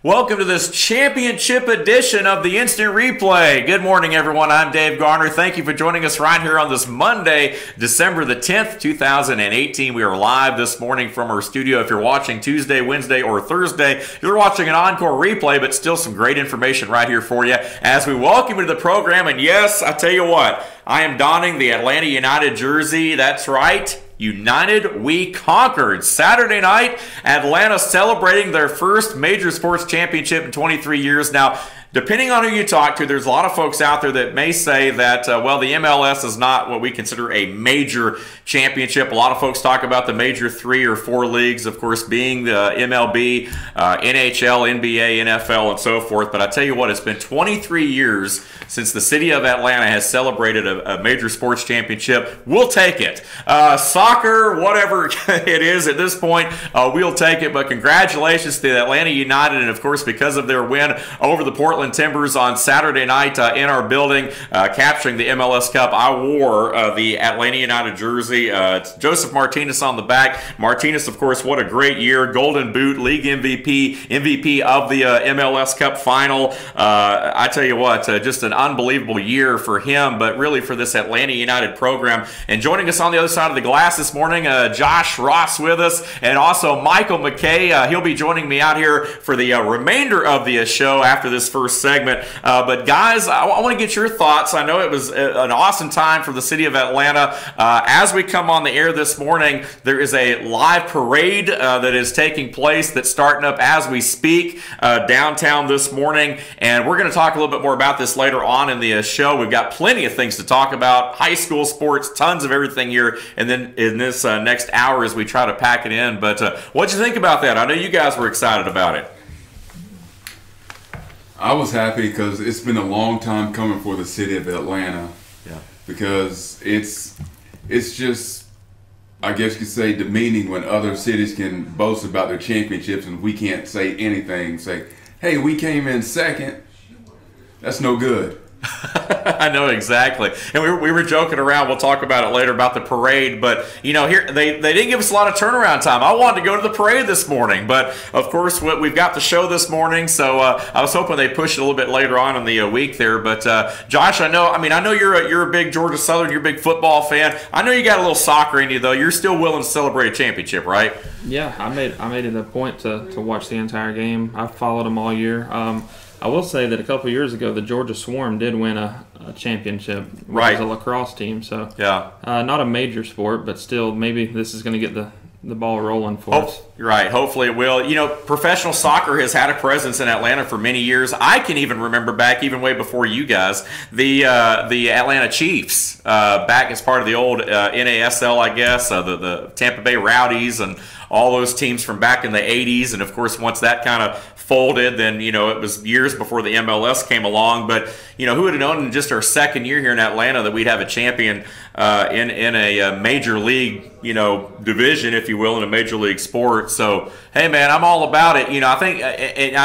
Welcome to this championship edition of the Instant Replay. Good morning, everyone. I'm Dave Garner. Thank you for joining us right here on this Monday, December the 10th, 2018. We are live this morning from our studio. If you're watching Tuesday, Wednesday, or Thursday, you're watching an encore replay, but still some great information right here for you as we welcome you to the program. And yes, I tell you what, I am donning the Atlanta United jersey. That's right. United We Conquered. Saturday night, Atlanta celebrating their first major sports championship in 23 years. Now, depending on who you talk to, there's a lot of folks out there that may say that, well, the MLS is not what we consider a major championship. A lot of folks talk about the major 3 or 4 leagues, of course, being the MLB, NHL, NBA, NFL, and so forth. But I tell you what, it's been 23 years since the city of Atlanta has celebrated a major sports championship. We'll take it. Soccer, whatever it is at this point, we'll take it. But congratulations to the Atlanta United, and of course, because of their win over the Portland Timbers on Saturday night in our building, capturing the MLS Cup. I wore the Atlanta United jersey. It's Joseph Martinez on the back. Martinez, of course, what a great year. Golden Boot, League MVP of the MLS Cup final. I tell you what, just an unbelievable year for him, but really for this Atlanta United program. And joining us on the other side of the glass this morning, Josh Ross with us, and also Michael McKay. He'll be joining me out here for the remainder of the show after this first segment. But guys, I want to get your thoughts. I know it was an awesome time for the city of Atlanta. As we come on the air this morning, there is a live parade that is taking place that's starting up as we speak downtown this morning. And we're going to talk a little bit more about this later on in the show. We've got plenty of things to talk about. High school sports, tons of everything here. And then in this next hour as we try to pack it in. But what'd you think about that? I know you guys were excited about it. I was happy because it's been a long time coming for the city of Atlanta. Yeah. Because it's just, I guess you could say, demeaning when other cities can boast about their championships and we can't say anything. Say, hey, we came in second. That's no good. I know exactly, and we were joking around. We'll talk about it later about the parade, but you know, here they didn't give us a lot of turnaround time. I wanted to go to the parade this morning, but of course we've got the show this morning, so I was hoping they push it a little bit later on in the week there. But Josh, I know you're a big Georgia Southern, you're a big football fan. I know you got a little soccer in you though. You're still willing to celebrate a championship, right? Yeah, I made it a point to watch the entire game. I've followed them all year. I will say that a couple years ago, the Georgia Swarm did win a championship, right, as a lacrosse team. So yeah, not a major sport, but still, maybe this is going to get the ball rolling for us. Right, hopefully it will. You know, professional soccer has had a presence in Atlanta for many years. I can even remember back, even way before you guys, the Atlanta Chiefs, back as part of the old NASL, I guess, the Tampa Bay Rowdies and all those teams from back in the 80s. And of course, once that kind of folded, then, you know, it was years before the MLS came along. But, you know, who would have known in just our second year here in Atlanta that we'd have a champion in a major league, you know, division, if you will, in a major league sport. So, hey, man, I'm all about it. You know, I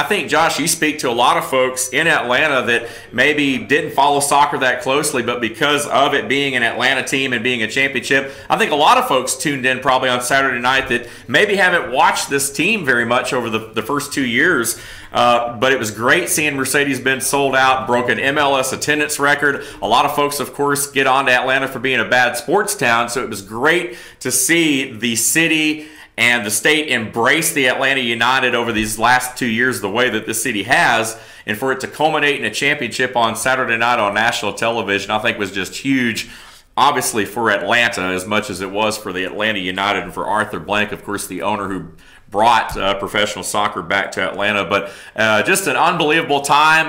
think, Josh, you speak to a lot of folks in Atlanta that maybe didn't follow soccer that closely, but because of it being an Atlanta team and being a championship, I think a lot of folks tuned in probably on Saturday night that maybe haven't watched this team very much over the first 2 years. But it was great seeing Mercedes-Benz sold out, broke an MLS attendance record. A lot of folks, of course, get on to Atlanta for being a bad sports town, so it was great to see the city and the state embrace the Atlanta United over these last 2 years the way that the city has, and for it to culminate in a championship on Saturday night on national television, I think was just huge. Obviously for Atlanta as much as it was for the Atlanta United and for Arthur Blank, of course, the owner who brought professional soccer back to Atlanta. But just an unbelievable time.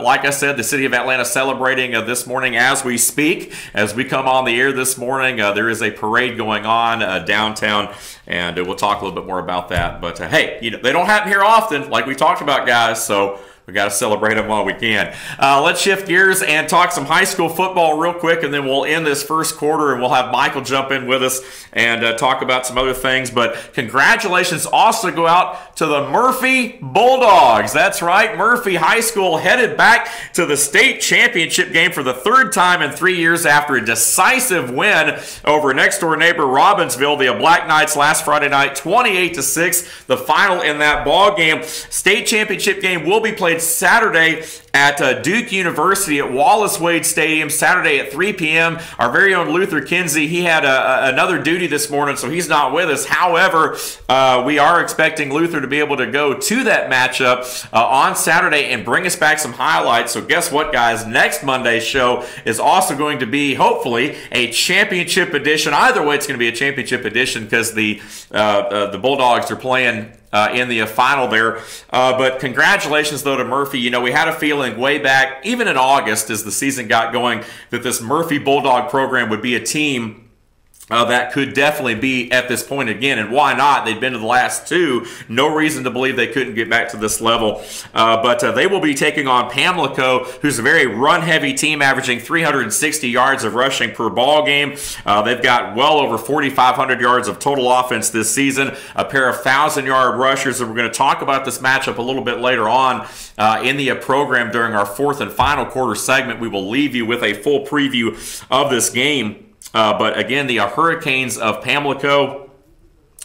Like I said, the city of Atlanta celebrating this morning as we speak. As we come on the air this morning, there is a parade going on downtown, and we'll talk a little bit more about that. But hey, you know, they don't happen here often, like we talked about, guys. So we got to celebrate them while we can. Let's shift gears and talk some high school football real quick, and then we'll end this first quarter, and we'll have Michael jump in with us and talk about some other things. But congratulations also go out to the Murphy Bulldogs. That's right, Murphy High School headed back to the state championship game for the third time in 3 years after a decisive win over next-door neighbor Robbinsville, the Black Knights, last Friday night, 28-6. The final in that ball game. State championship game will be played Saturday at Duke University at Wallace Wade Stadium, Saturday at 3 p.m. Our very own Luther Kinsey, he had another duty this morning, so he's not with us. However, we are expecting Luther to be able to go to that matchup on Saturday and bring us back some highlights. So guess what, guys? Next Monday's show is also going to be, hopefully, a championship edition. Either way, it's going to be a championship edition because the Bulldogs are playing in the final there. But congratulations, though, to Murphy. You know, we had a feeling way back, even in August, as the season got going, that this Murphy Bulldog program would be a team that could definitely be at this point again, and why not? They'd been to the last two. No reason to believe they couldn't get back to this level. But they will be taking on Pamlico, who's a very run-heavy team, averaging 360 yards of rushing per ball game. They've got well over 4,500 yards of total offense this season, a pair of 1,000-yard rushers, and we're going to talk about this matchup a little bit later on in the program during our fourth and final quarter segment. We will leave you with a full preview of this game. But again, the Hurricanes of Pamlico,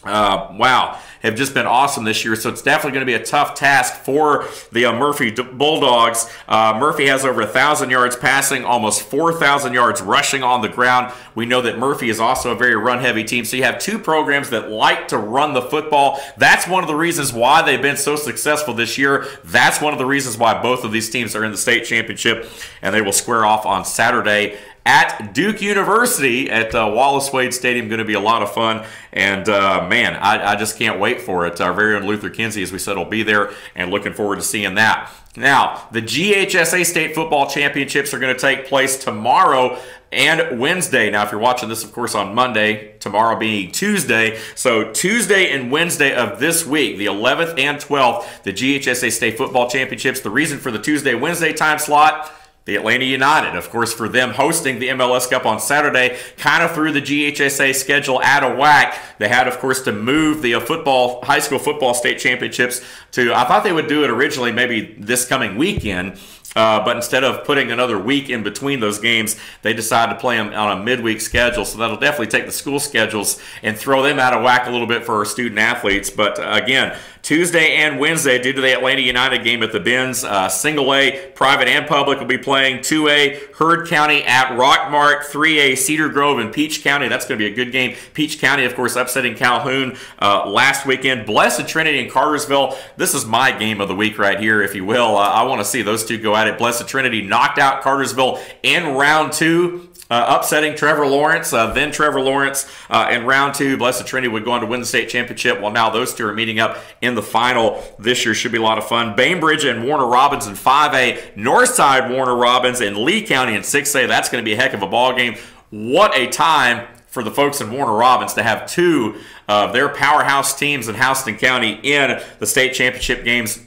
wow, have just been awesome this year. So it's definitely going to be a tough task for the Murphy Bulldogs. Murphy has over 1,000 yards passing, almost 4,000 yards rushing on the ground. We know that Murphy is also a very run-heavy team. So you have two programs that like to run the football. That's one of the reasons why they've been so successful this year. That's one of the reasons why both of these teams are in the state championship, and they will square off on Saturday at Duke University at Wallace Wade Stadium. Going to be a lot of fun, and man, I just can't wait for it. Our very own Luther Kinsey, as we said, will be there, and looking forward to seeing that. Now, the GHSA State Football Championships are going to take place tomorrow and Wednesday. Now, if you're watching this, of course, on Monday, tomorrow being Tuesday. So Tuesday and Wednesday of this week, the 11th and 12th, the GHSA State Football Championships. The reason for the Tuesday-Wednesday time slot, the Atlanta United, of course, for them hosting the MLS Cup on Saturday, kind of threw the GHSA schedule out of whack. They had, of course, to move the high school football state championships to, I thought they would do it originally maybe this coming weekend, but instead of putting another week in between those games, they decided to play them on a midweek schedule. So that'll definitely take the school schedules and throw them out of whack a little bit for our student athletes. But again, Tuesday and Wednesday, due to the Atlanta United game at the Benz, single A, private and public will be playing. 2A, Heard County at Rockmart. 3A, Cedar Grove and Peach County. That's going to be a good game. Peach County, of course, upsetting Calhoun last weekend. Blessed Trinity and Cartersville. This is my game of the week right here, if you will. I want to see those two go at it. Blessed Trinity knocked out Cartersville in round two. Upsetting Trevor Lawrence, then Trevor Lawrence in round two. Blessed Trinity would go on to win the state championship. Well, now those two are meeting up in the final this year. Should be a lot of fun. Bainbridge and Warner Robins in 5A. Northside Warner Robins in Lee County in 6A. That's going to be a heck of a ball game. What a time for the folks in Warner Robins to have two of their powerhouse teams in Houston County in the state championship games.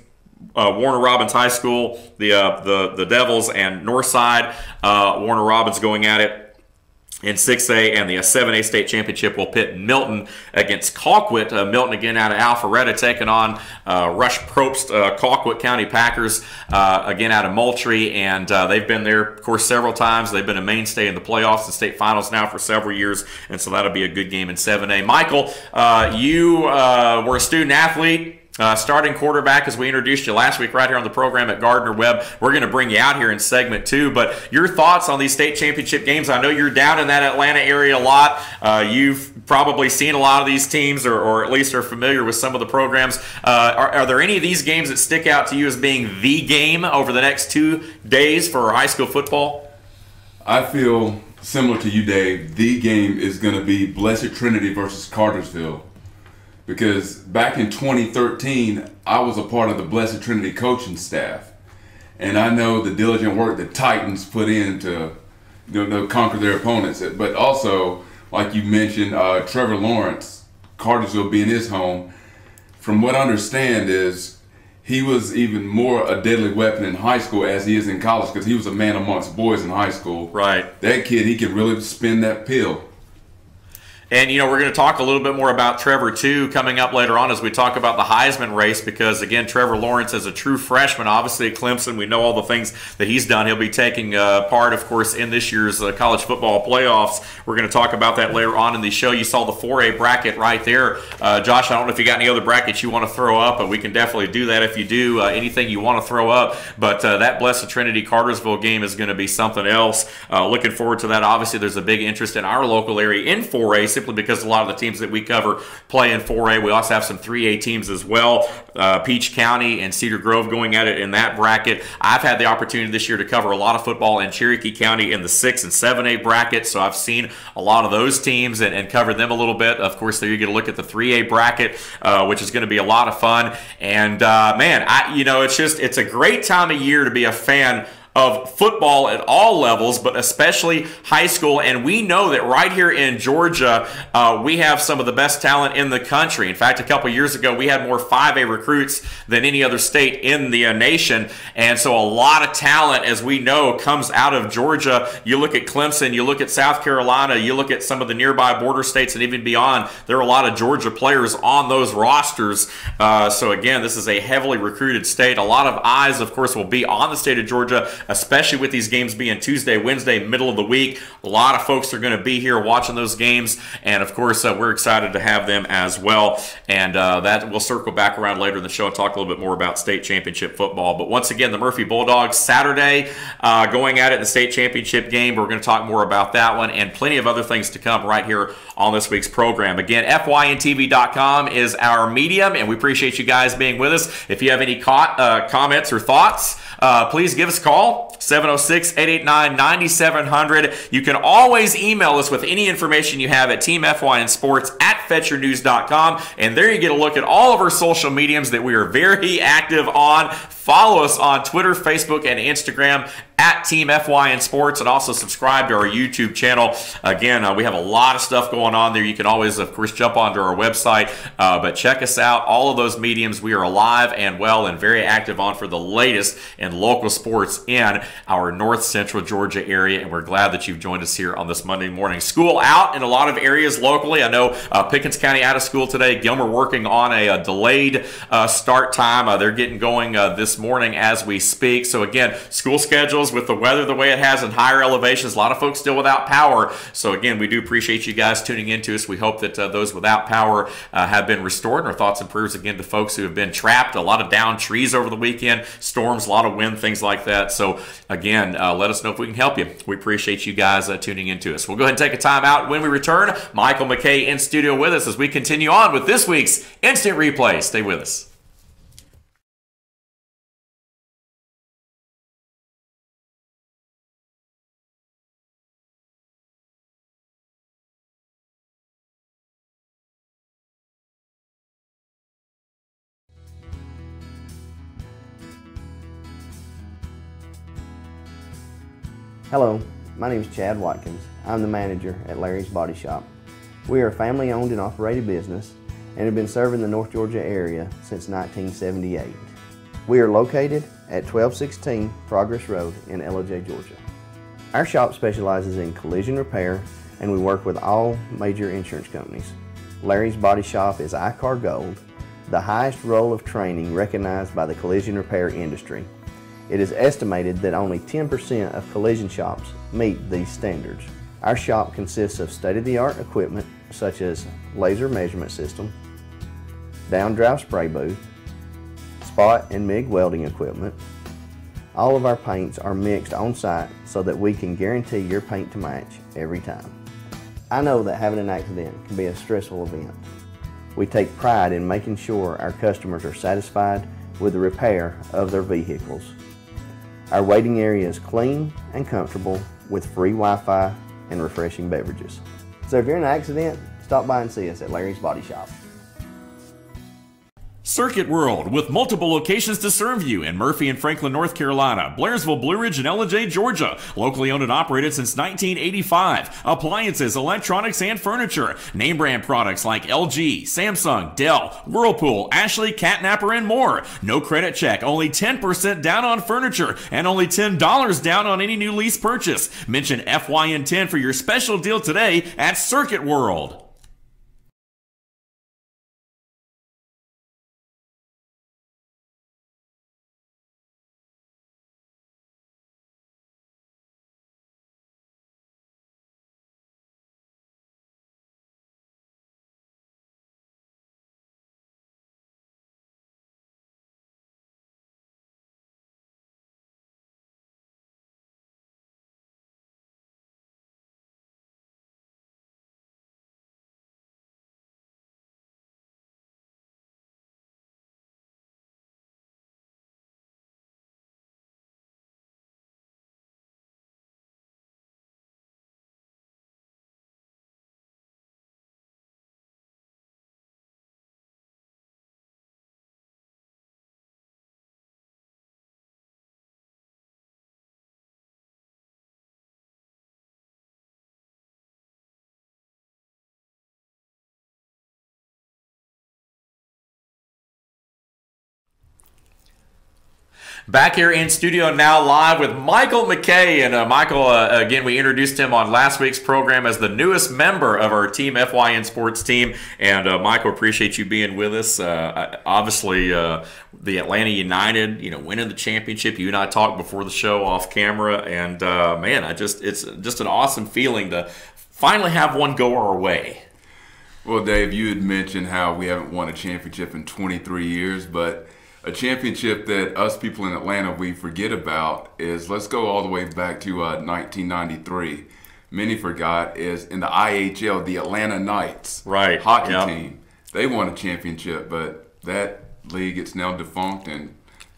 Warner Robins High School, the Devils, and Northside. Warner Robins going at it in 6A, and the 7A state championship will pit Milton against Colquitt. Milton again out of Alpharetta taking on Rush Probst, Colquitt County Packers, again out of Moultrie, and they've been there, of course, several times. They've been a mainstay in the playoffs and state finals now for several years, and so that'll be a good game in 7A. Michael, you were a student athlete. Starting quarterback, as we introduced you last week right here on the program at Gardner Webb. We're going to bring you out here in segment 2, but your thoughts on these state championship games. I know you're down in that Atlanta area a lot. You've probably seen a lot of these teams, or at least are familiar with some of the programs. Are there any of these games that stick out to you as being the game over the next 2 days for high school football? I feel similar to you, Dave. The game is going to be Blessed Trinity versus Cartersville. Because back in 2013, I was a part of the Blessed Trinity coaching staff. And I know the diligent work the Titans put in to conquer their opponents. But also, like you mentioned, Trevor Lawrence, Cartersville being his home, from what I understand is he was even more a deadly weapon in high school as he is in college, because he was a man amongst boys in high school. Right. That kid, he can really spin that pill. And, you know, we're going to talk a little bit more about Trevor, too, coming up later on as we talk about the Heisman race because, again, Trevor Lawrence is a true freshman, obviously at Clemson. We know all the things that he's done. He'll be taking part, of course, in this year's college football playoffs. We're going to talk about that later on in the show. You saw the 4A bracket right there. Josh, I don't know if you got any other brackets you want to throw up, but we can definitely do that if you do. Anything you want to throw up. But that Blessed Trinity Cartersville game is going to be something else. Looking forward to that. Obviously, there's a big interest in our local area in 4A, simply because a lot of the teams that we cover play in 4A. We also have some 3A teams as well. Peach County and Cedar Grove going at it in that bracket. I've had the opportunity this year to cover a lot of football in Cherokee County in the 6 and 7A bracket, so I've seen a lot of those teams and covered them a little bit. Of course, there you get a look at the 3A bracket, which is going to be a lot of fun. And man, it's a great time of year to be a fan of football at all levels, but especially high school. And we know that right here in Georgia, we have some of the best talent in the country. In fact, a couple years ago, we had more 5A recruits than any other state in the nation. And so a lot of talent, as we know, comes out of Georgia. You look at Clemson, you look at South Carolina, you look at some of the nearby border states and even beyond. There are a lot of Georgia players on those rosters. So again, this is a heavily recruited state. A lot of eyes, of course, will be on the state of Georgia, especially with these games being Tuesday, Wednesday, middle of the week. A lot of folks are going to be here watching those games, and of course, we're excited to have them as well. And that we'll circle back around later in the show and talk a little bit more about state championship football. But once again, the Murphy Bulldogs Saturday going at it in the state championship game. We're going to talk more about that one and plenty of other things to come right here on this week's program. Again, FYNTV.com is our medium, and we appreciate you guys being with us. If you have any comments or thoughts, please give us a call, 706-889-9700. You can always email us with any information you have at teamfynsports@fetchernews.com. And there you get a look at all of our social mediums that we are very active on. Follow us on Twitter, Facebook, and Instagram at Team FYN Sports, and also subscribe to our YouTube channel. Again, we have a lot of stuff going on there. You can always, of course, jump onto our website, but check us out. All of those mediums we are alive and well and very active on for the latest in local sports in our North Central Georgia area, and we're glad that you've joined us here on this Monday morning. School out in a lot of areas locally. I know Pickens County out of school today. Gilmer working on a delayed start time. They're getting going this morning as we speak. So again, school schedules with the weather the way it has in higher elevations, a lot of folks still without power. So again, we do appreciate you guys tuning into us. We hope that those without power have been restored. And our thoughts and prayers again to folks who have been trapped. A lot of downed trees over the weekend, storms, a lot of wind, things like that. So again, let us know if we can help you. We appreciate you guys tuning into us. We'll go ahead and take a time out. When we return, Michael McKay in studio with us as we continue on with this week's Instant Replay. Stay with us. Hello, my name is Chad Watkins. I'm the manager at Larry's Body Shop. We are a family-owned and operated business and have been serving the North Georgia area since 1978. We are located at 1216 Progress Road in LOJ, Georgia. Our shop specializes in collision repair, and we work with all major insurance companies. Larry's Body Shop is ICAR Gold, the highest role of training recognized by the collision repair industry. It is estimated that only 10% of collision shops meet these standards. Our shop consists of state-of-the-art equipment such as laser measurement system, down-drive spray booth, spot and MIG welding equipment. All of our paints are mixed on site so that we can guarantee your paint to match every time. I know that having an accident can be a stressful event. We take pride in making sure our customers are satisfied with the repair of their vehicles. Our waiting area is clean and comfortable with free Wi-Fi and refreshing beverages. So if you're in an accident, stop by and see us at Larry's Body Shop. Circuit World, with multiple locations to serve you in Murphy and Franklin, North Carolina, Blairsville, Blue Ridge, and Ellijay, Georgia. Locally owned and operated since 1985. Appliances, electronics, and furniture. Name brand products like LG, Samsung, Dell, Whirlpool, Ashley, Catnapper, and more. No credit check, only 10% down on furniture, and only $10 down on any new lease purchase. Mention FYN10 for your special deal today at Circuit World. Back here in studio now live with Michael McKay. And Michael, again, we introduced him on last week's program as the newest member of our Team FYN Sports team. And Michael, appreciate you being with us. Obviously, the Atlanta United, winning the championship. You and I talked before the show off camera. And, man, it's just an awesome feeling to finally have one go our way. Well, Dave, you had mentioned how we haven't won a championship in 23 years, but a championship that us people in Atlanta, we forget about is, let's go all the way back to 1993. Many forgot is in the IHL, the Atlanta Knights hockey team. They won a championship, but that league is now defunct and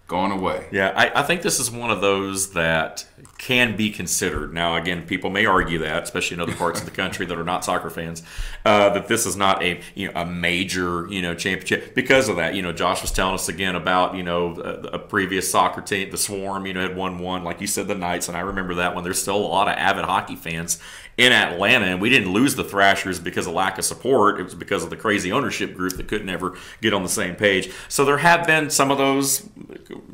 gone away. Yeah, I think this is one of those that can be considered. Now, again, people may argue that, especially in other parts of the country that are not soccer fans, that this is not a major championship because of that. Josh was telling us again about a previous soccer team, the Swarm, had won one, like you said, the Knights, and I remember that one. There's still a lot of avid hockey fans in Atlanta, and we didn't lose the Thrashers because of lack of support. It was because of the crazy ownership group that couldn't ever get on the same page. So there have been some of those,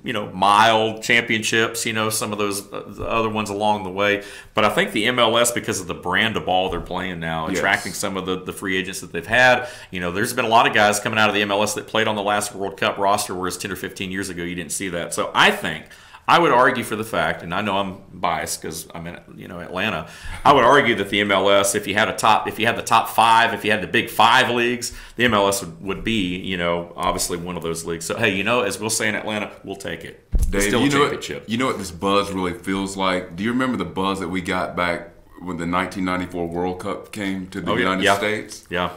mild championships, some of those other ones along the way. But I think the MLS, because of the brand of ball they're playing now, attracting some of the free agents that they've had, there's been a lot of guys coming out of the MLS that played on the last World Cup roster, whereas 10 or 15 years ago you didn't see that. So I would argue for the fact, and I know I'm biased because I'm in Atlanta. I would argue that the MLS, if you had the top five, if you had the big five leagues, the MLS would be obviously one of those leagues. So hey, as we'll say in Atlanta, we'll take it. Dave, still a championship. You know what this buzz really feels like? Do you remember the buzz that we got back when the 1994 World Cup came to the United States? Yeah.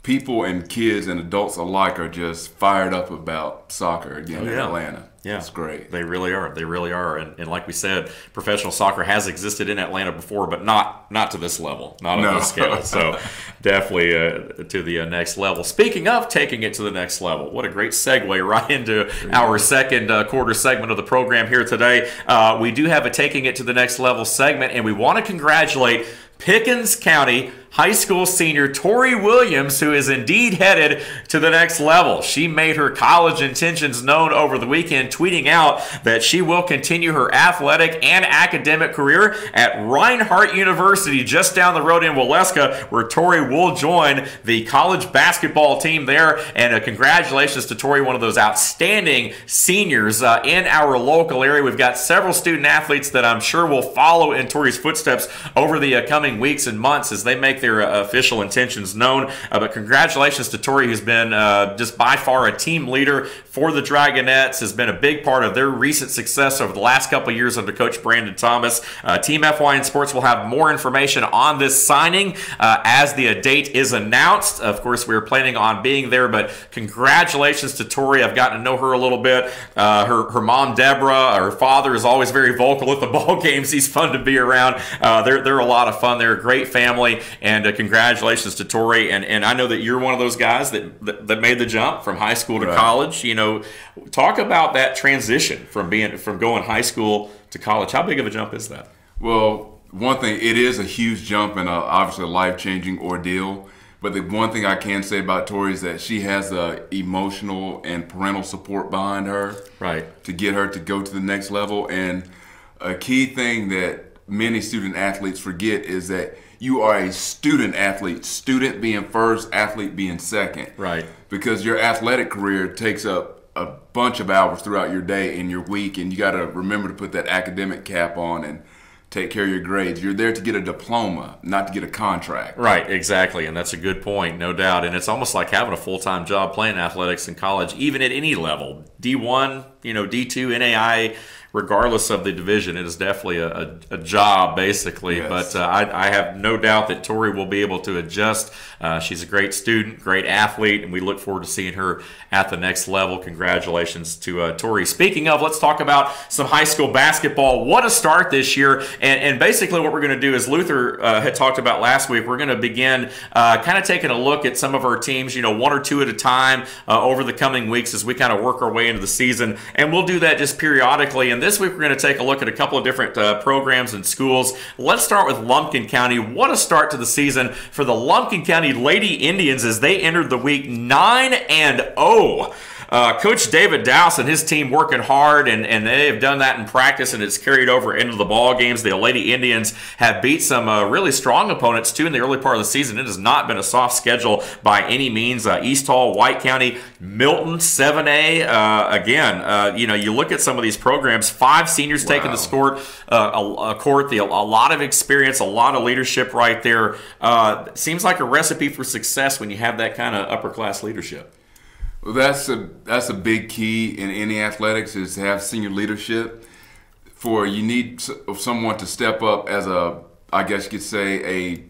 People and kids and adults alike are just fired up about soccer again in Atlanta. Yeah, it's great. They really are. They really are. And like we said, professional soccer has existed in Atlanta before, but not to this level, not on this scale. So definitely to the next level. Speaking of taking it to the next level, what a great segue right into our second quarter segment of the program here today. We do have a Taking It to the Next Level segment, and we want to congratulate Pickens County high school senior Tori Williams, who is indeed headed to the next level. She made her college intentions known over the weekend, tweeting out that she will continue her athletic and academic career at Reinhardt University just down the road in Waleska, where Tori will join the college basketball team there. And congratulations to Tori, one of those outstanding seniors in our local area. We've got several student athletes that I'm sure will follow in Tori's footsteps over the coming weeks and months as they make their official intentions known. But congratulations to Tori, who's been just by far a team leader for the Dragonettes, has been a big part of their recent success over the last couple of years under Coach Brandon Thomas. Team FYN Sports will have more information on this signing as the date is announced. Of course, we're planning on being there, but congratulations to Tori. I've gotten to know her a little bit. Her mom, Deborah, her father is always very vocal at the ball games. He's fun to be around. They're a lot of fun. They're a great family. And congratulations to Tori. And I know that you're one of those guys that made the jump from high school to college. You know, talk about that transition from going high school to college. How big of a jump is that? Well, one thing, it is a huge jump and obviously a life-changing ordeal. But the one thing I can say about Tori is that she has the emotional and parental support behind her, right, to get her to go to the next level. And a key thing that many student athletes forget is that you are a student athlete, student being first, athlete being second. Right. Because your athletic career takes up a bunch of hours throughout your day and your week, and you got to remember to put that academic cap on and take care of your grades. You're there to get a diploma, not to get a contract. Right, exactly, and that's a good point, no doubt. And it's almost like having a full-time job playing athletics in college, even at any level. D1, D2, NAIA, regardless of the division, it is definitely a job, basically. Yes. But I have no doubt that Tori will be able to adjust. She's a great student, great athlete, and we look forward to seeing her at the next level. Congratulations to Tori. Speaking of, let's talk about some high school basketball. What a start this year. And basically what we're going to do, as Luther had talked about last week, we're going to begin kind of taking a look at some of our teams, one or two at a time over the coming weeks as we kind of work our way into the season. And we'll do that just periodically. And this week we're going to take a look at a couple of different programs and schools. Let's start with Lumpkin County. What a start to the season for the Lumpkin County Lady Indians as they entered the week 9-0. Coach David Dowse and his team working hard, and they have done that in practice, and it's carried over into the ball games. The Lady Indians have beat some really strong opponents, too, in the early part of the season. It has not been a soft schedule by any means. East Hall, White County, Milton, 7A. Again, you look at some of these programs, 5 seniors taking the court, a lot of experience, a lot of leadership right there. Seems like a recipe for success when you have that kind of upper-class leadership. Well, that's a big key in any athletics, is to have senior leadership. You need someone to step up as I guess you could say, a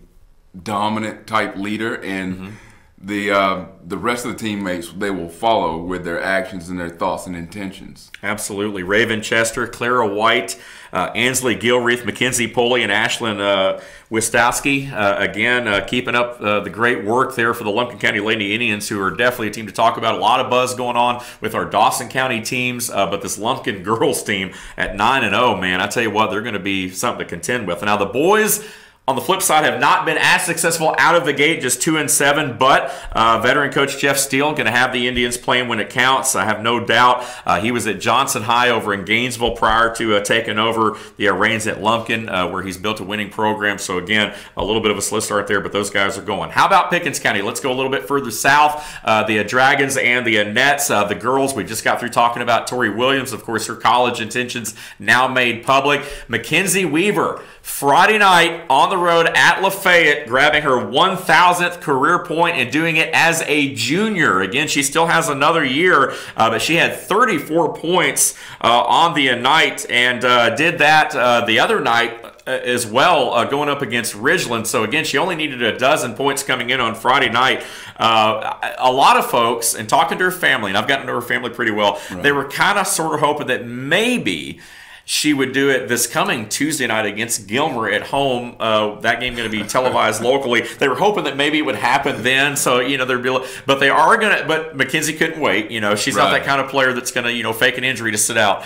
dominant type leader, and the rest of the teammates, they will follow with their actions and their thoughts and intentions. Absolutely. Raven Chester, Clara White, Ansley Gilreath, Mackenzie Poley, and Ashlyn Wistowski. Again, keeping up the great work there for the Lumpkin County Lady Indians, who are definitely a team to talk about. A lot of buzz going on with our Dawson County teams, but this Lumpkin girls team at 9-0, man, I tell you what, they're going to be something to contend with. Now the boys, on the flip side, have not been as successful out of the gate, just 2-7. But veteran coach Jeff Steele going to have the Indians playing when it counts. I have no doubt. He was at Johnson High over in Gainesville prior to taking over the reins at Lumpkin, where he's built a winning program. So again, a little bit of a slow start there, but those guys are going. How about Pickens County? Let's go a little bit further south. The Dragons and the Nets. The girls, we just got through talking about Tori Williams. Of course, her college intentions now made public. Mackenzie Weaver, Friday night on the road at Lafayette, grabbing her 1,000th career point and doing it as a junior. Again, she still has another year, but she had 34 points on the night, and did that the other night as well, going up against Ridgeland. So again, she only needed a dozen points coming in on Friday night. A lot of folks, and talking to her family, and I've gotten to know her family pretty well, they were kind of sort of hoping that maybe she would do it this coming Tuesday night against Gilmer at home. That game going to be televised locally. They were hoping that maybe it would happen then. So, there'd be, but they are going to, but Mackenzie couldn't wait. She's not that kind of player that's going to, fake an injury to sit out.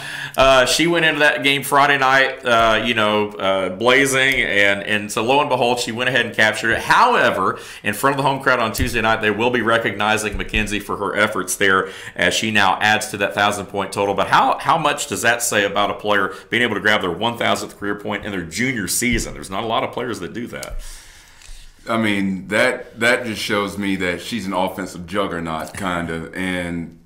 She went into that game Friday night, blazing. And so lo and behold, she went ahead and captured it. However, in front of the home crowd on Tuesday night, they will be recognizing Mackenzie for her efforts there as she now adds to that 1,000-point total. But how much does that say about a player being able to grab their 1,000th career point in their junior season? There's not a lot of players that do that. I mean, that just shows me that she's an offensive juggernaut, kind of, and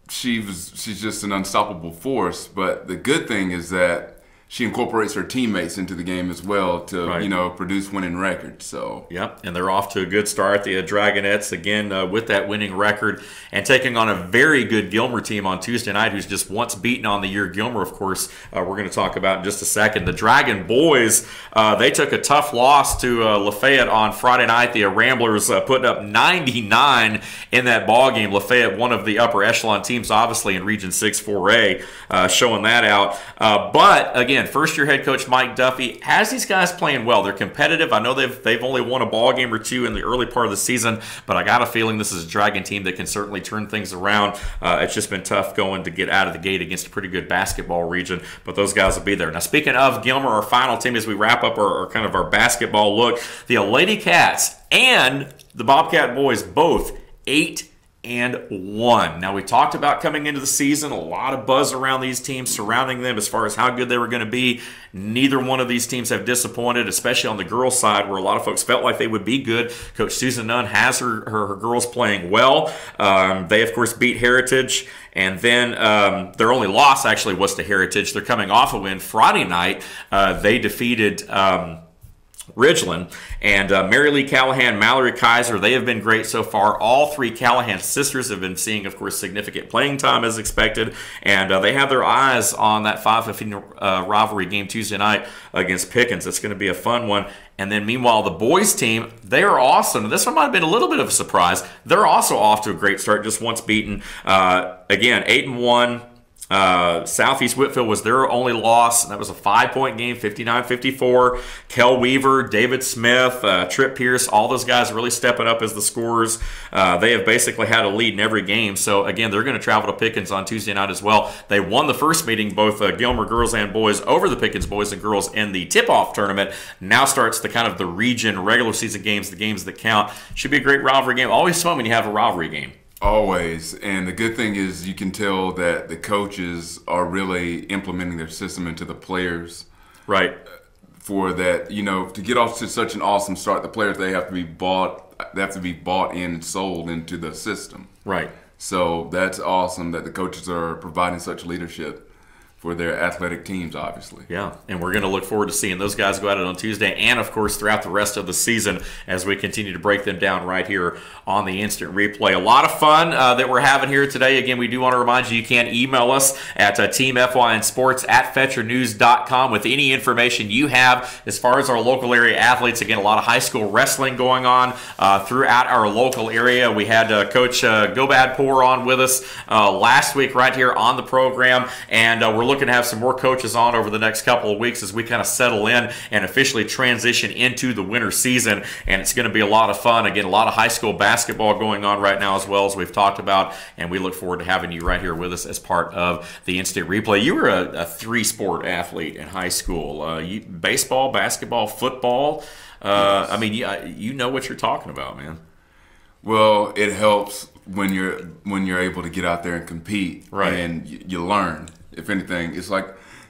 she's just an unstoppable force. But the good thing is that she incorporates her teammates into the game as well to, produce winning records. So yep, and they're off to a good start. The Dragonettes, again, with that winning record and taking on a very good Gilmer team on Tuesday night, who's just once beaten on the year. Gilmer, of course, we're going to talk about in just a second. The Dragon boys, they took a tough loss to Lafayette on Friday night. The Ramblers putting up 99 in that ball game. Lafayette, one of the upper echelon teams, obviously, in Region 6 4A, showing that out. But, again, again, first-year head coach Mike Duffy has these guys playing well. They're competitive. I know they've only won a ball game or two in the early part of the season, but I got a feeling this is a Dragon team that can certainly turn things around. It's just been tough going to get out of the gate against a pretty good basketball region, but those guys will be there. Now, speaking of Gilmer, our final team as we wrap up our kind of our basketball look, the Lady Cats and the Bobcat boys both 8-1. Now, we talked about coming into the season, a lot of buzz around these teams surrounding them as far as how good they were going to be. Neither one of these teams have disappointed, especially on the girls' side where a lot of folks felt like they would be good. Coach Susan Nunn has her girls playing well. They, of course, beat Heritage, and then their only loss actually was to Heritage. They're coming off a win Friday night. They defeated Ridgeland, and Mary Lee Callahan, Mallory Kaiser, they have been great so far. All three Callahan sisters have been seeing, of course, significant playing time as expected, and they have their eyes on that 5-15 rivalry game Tuesday night against Pickens. It's going to be a fun one. And then meanwhile, the boys team, they are awesome. This one might have been a little bit of a surprise. They're also off to a great start, just once beaten. Again, 8-1. Southeast Whitfield was their only loss, and that was a 5-point game, 59-54. Kel Weaver, David Smith, Trip Pierce, all those guys really stepping up as the scorers. They have basically had a lead in every game. So, again, they're going to travel to Pickens on Tuesday night as well. They won the first meeting, both Gilmer girls and boys, over the Pickens boys and girls in the tip-off tournament. Now starts the kind of the region regular season games, the games that count. Should be a great rivalry game. Always fun when you have a rivalry game. Always. And the good thing is you can tell that the coaches are really implementing their system into the players. Right. For that, to get off to such an awesome start, the players, they have to be bought in and sold into the system. Right. So that's awesome that the coaches are providing such leadership for their athletic teams, obviously. Yeah, and we're going to look forward to seeing those guys go at it on Tuesday and, of course, throughout the rest of the season as we continue to break them down right here on the Instant Replay. A lot of fun that we're having here today. Again, we do want to remind you can email us at teamfynsports@fetchernews.com with any information you have as far as our local area athletes. Again, a lot of high school wrestling going on throughout our local area. We had Coach Gobadpour on with us last week right here on the program, and we're looking to have some more coaches on over the next couple of weeks as we kind of settle in and officially transition into the winter season, and it's going to be a lot of fun. Again, a lot of high school basketball going on right now as well, as we've talked about, and we look forward to having you right here with us as part of the Instant Replay. You were a three-sport athlete in high school. Baseball, basketball, football. I mean, you know what you're talking about, man. Well, it helps when you're able to get out there and compete, right? And you learn. If anything, it's like,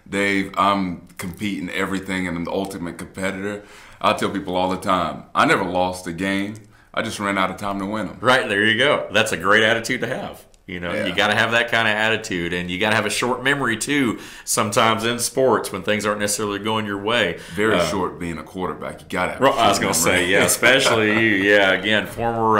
Dave, I'm competing everything and I'm the ultimate competitor. I tell people all the time, I never lost a game. I just ran out of time to win them. Right, there you go. That's a great attitude to have. You got to have that kind of attitude, and you got to have a short memory too. Sometimes in sports, when things aren't necessarily going your way, very short. Being a quarterback, you got to have. I was going to say, especially you. Yeah, again, former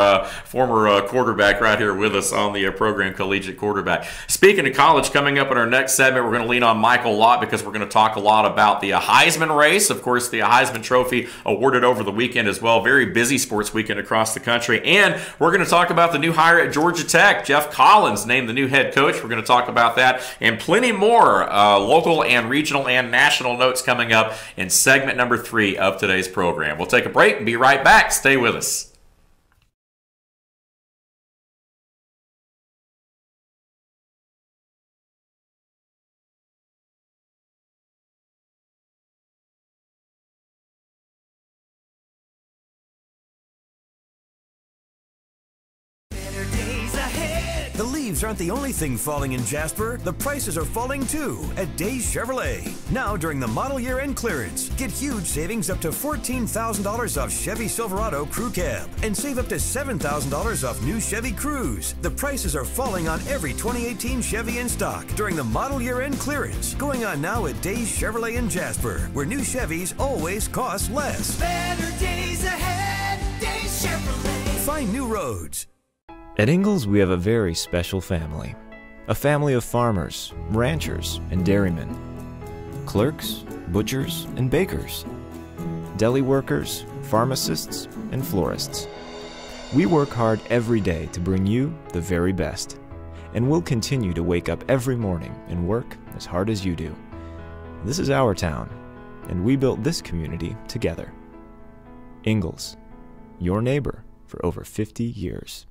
quarterback right here with us on the program, collegiate quarterback. Speaking of college, coming up in our next segment, we're going to lean on Michael Lott because we're going to talk a lot about the Heisman race. Of course, the Heisman Trophy awarded over the weekend as well. Very busy sports weekend across the country, and we're going to talk about the new hire at Georgia Tech, Jeff Collins, named the new head coach. We're going to talk about that and plenty more local and regional and national notes coming up in segment number 3 of today's program. We'll take a break and be right back. Stay with us. The leaves aren't the only thing falling in Jasper. The prices are falling too at Days Chevrolet. Now during the model year end clearance, get huge savings up to $14,000 off Chevy Silverado Crew Cab and save up to $7,000 off new Chevy Cruze. The prices are falling on every 2018 Chevy in stock during the model year end clearance. Going on now at Days Chevrolet in Jasper, where new Chevys always cost less. Better days ahead, Days Chevrolet. Find new roads. At Ingalls, we have a very special family. A family of farmers, ranchers, and dairymen. Clerks, butchers, and bakers. Deli workers, pharmacists, and florists. We work hard every day to bring you the very best. And we'll continue to wake up every morning and work as hard as you do. This is our town, and we built this community together. Ingalls, your neighbor for over 50 years.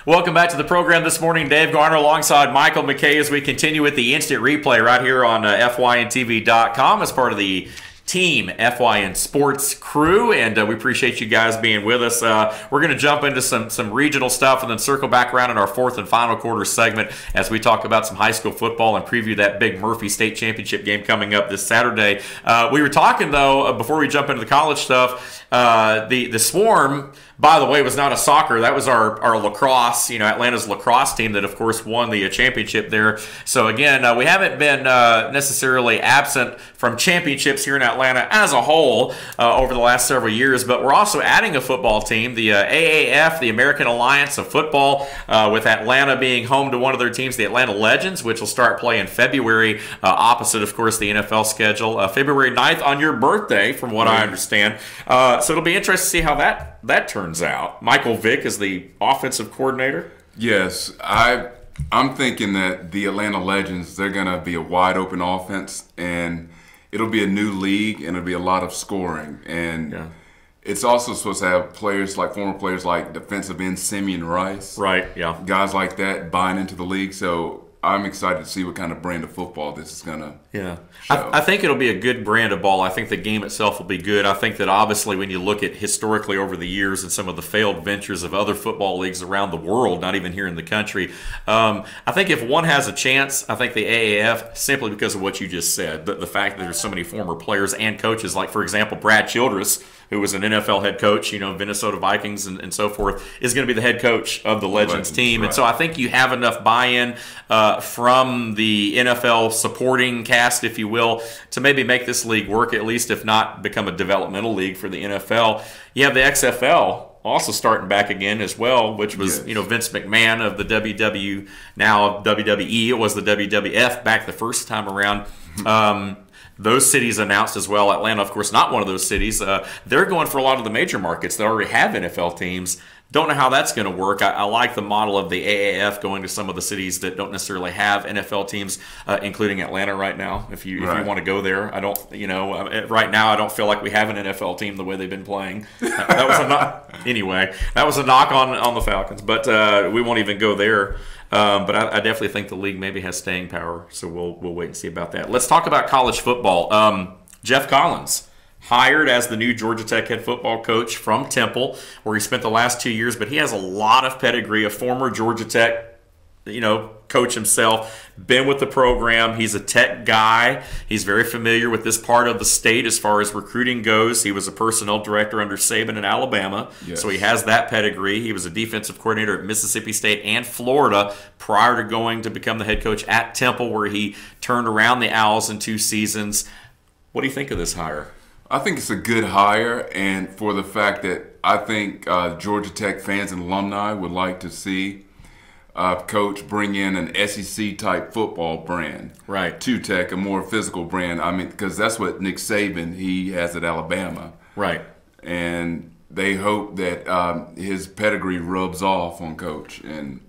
Welcome back to the program this morning. Dave Garner alongside Michael McKay as we continue with the instant replay right here on FYNTV.com as part of the Team FYN Sports crew, and we appreciate you guys being with us. We're going to jump into some regional stuff and then circle back around in our fourth and final quarter segment as we talk about some high school football and preview that big Murphy State Championship game coming up this Saturday. We were talking, though, before we jump into the college stuff, the Swarm, by the way, was not a soccer. That was our lacrosse, Atlanta's lacrosse team that, of course, won the championship there. So, again, we haven't been necessarily absent from championships here in Atlanta as a whole over the last several years, but we're also adding a football team, the AAF, the American Alliance of Football, with Atlanta being home to one of their teams, the Atlanta Legends, which will start play in February, opposite, of course, the NFL schedule. February 9th on your birthday, from what I understand. So it'll be interesting to see how that turns out. Michael Vick is the offensive coordinator. Yes, I'm thinking that the Atlanta Legends, they're going to be a wide open offense, and it'll be a new league, and it'll be a lot of scoring. And it's also supposed to have former players like defensive end Simeon Rice. Right, yeah. Guys like that buying into the league. So I'm excited to see what kind of brand of football this is going to show. I think it'll be a good brand of ball. I think the game itself will be good. I think that obviously when you look at historically over the years and some of the failed ventures of other football leagues around the world, not even here in the country, I think if one has a chance, I think the AAF, simply because of what you just said, the fact that there's so many former players and coaches, like, for example, Brad Childress, who was an NFL head coach, Minnesota Vikings and so forth, is going to be the head coach of the Legends team. Right. And so I think you have enough buy-in from the NFL supporting cast, if you will, to maybe make this league work, at least if not become a developmental league for the NFL. You have the XFL also starting back again as well, which was, Vince McMahon of the now of WWE. It was the WWF back the first time around. Those cities announced as well. Atlanta, of course, not one of those cities. They're going for a lot of the major markets that already have NFL teams. Don't know how that's going to work. I like the model of the AAF going to some of the cities that don't necessarily have NFL teams, including Atlanta right now. If you want to go there, I don't. Right now I don't feel like we have an NFL team the way they've been playing. That was a knock. Anyway, that was a knock on the Falcons, but we won't even go there. But I definitely think the league maybe has staying power, so we'll wait and see about that. Let's talk about college football. Jeff Collins, hired as the new Georgia Tech head football coach from Temple, where he spent the last 2 years, but he has a lot of pedigree, a former Georgia Tech coach himself, been with the program. He's a Tech guy. He's very familiar with this part of the state as far as recruiting goes. He was a personnel director under Saban in Alabama, so he has that pedigree. He was a defensive coordinator at Mississippi State and Florida prior to going to become the head coach at Temple, where he turned around the Owls in 2 seasons. What do you think of this hire? I think it's a good hire, and for the fact that I think Georgia Tech fans and alumni would like to see coach bring in an SEC-type football brand to Tech, a more physical brand. I mean, because that's what Nick Saban, he has at Alabama. Right. And they hope that his pedigree rubs off on coach, and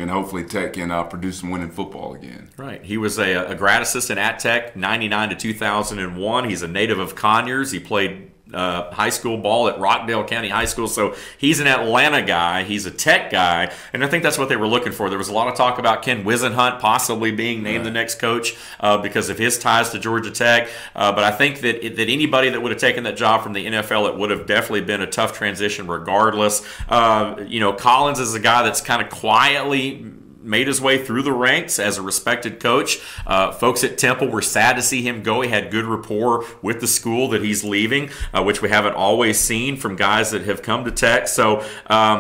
hopefully Tech can produce some winning football again. Right. He was a grad assistant at Tech, 99 to 2001. He's a native of Conyers. He played high school ball at Rockdale County High School. So he's an Atlanta guy. He's a Tech guy. And I think that's what they were looking for. There was a lot of talk about Ken Wisenhunt possibly being named the next coach because of his ties to Georgia Tech. But I think that anybody that would have taken that job from the NFL, it would have definitely been a tough transition regardless. Collins is a guy that's kind of quietly made his way through the ranks as a respected coach. Folks at Temple were sad to see him go. He had good rapport with the school that he's leaving, which we haven't always seen from guys that have come to Tech. So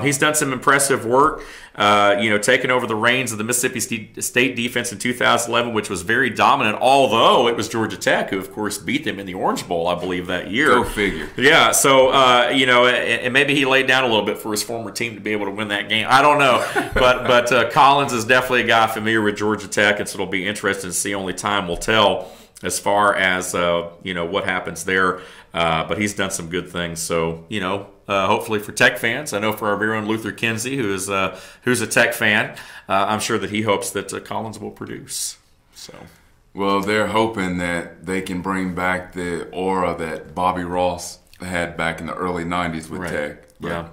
he's done some impressive work. Taking over the reins of the Mississippi State defense in 2011, which was very dominant, although it was Georgia Tech who, of course, beat them in the Orange Bowl, I believe, that year. Go figure. Yeah, so, and maybe he laid down a little bit for his former team to be able to win that game. I don't know. But Collins is definitely a guy familiar with Georgia Tech, and so it'll be interesting to see. Only time will tell as far as, what happens there. But he's done some good things. So, hopefully for Tech fans, I know for our very own Luther Kinsey, who's a Tech fan, I'm sure that he hopes that Collins will produce. So, well, they're hoping that they can bring back the aura that Bobby Ross had back in the early 90s with Tech. But yeah.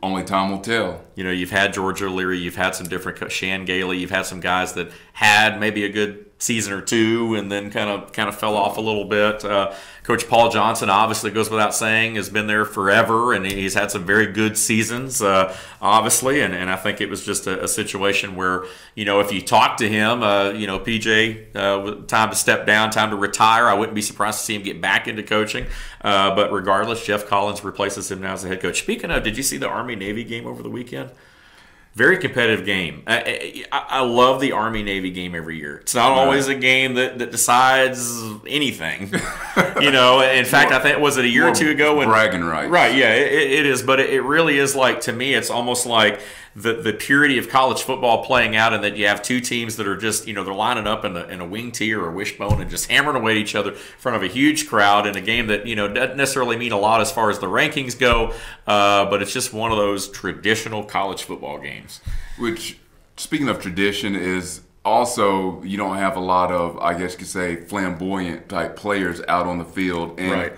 Only time will tell. You've had George O'Leary, you've had some different Shan Gailey, you've had some guys that had maybe a good season or two and then kind of fell off a little bit. Coach Paul Johnson, obviously goes without saying, has been there forever, and he's had some very good seasons, obviously. And I think it was just a situation where, if you talk to him, PJ, time to step down, time to retire. I wouldn't be surprised to see him get back into coaching. But regardless, Jeff Collins replaces him now as the head coach. Speaking of, did you see the Army-Navy game over the weekend? Very competitive game. I love the Army-Navy game every year. It's not always a game that decides anything. In fact, I think, was it a year or two ago? When bragging rights. Right, yeah, it is. But it really is like, to me, it's almost like the purity of college football playing out, and that you have two teams that are just, they're lining up in a wing tee or a wishbone and just hammering away at each other in front of a huge crowd in a game that, doesn't necessarily mean a lot as far as the rankings go, but it's just one of those traditional college football games. Which, speaking of tradition, is also, you don't have a lot of, I guess you could say, flamboyant type players out on the field. And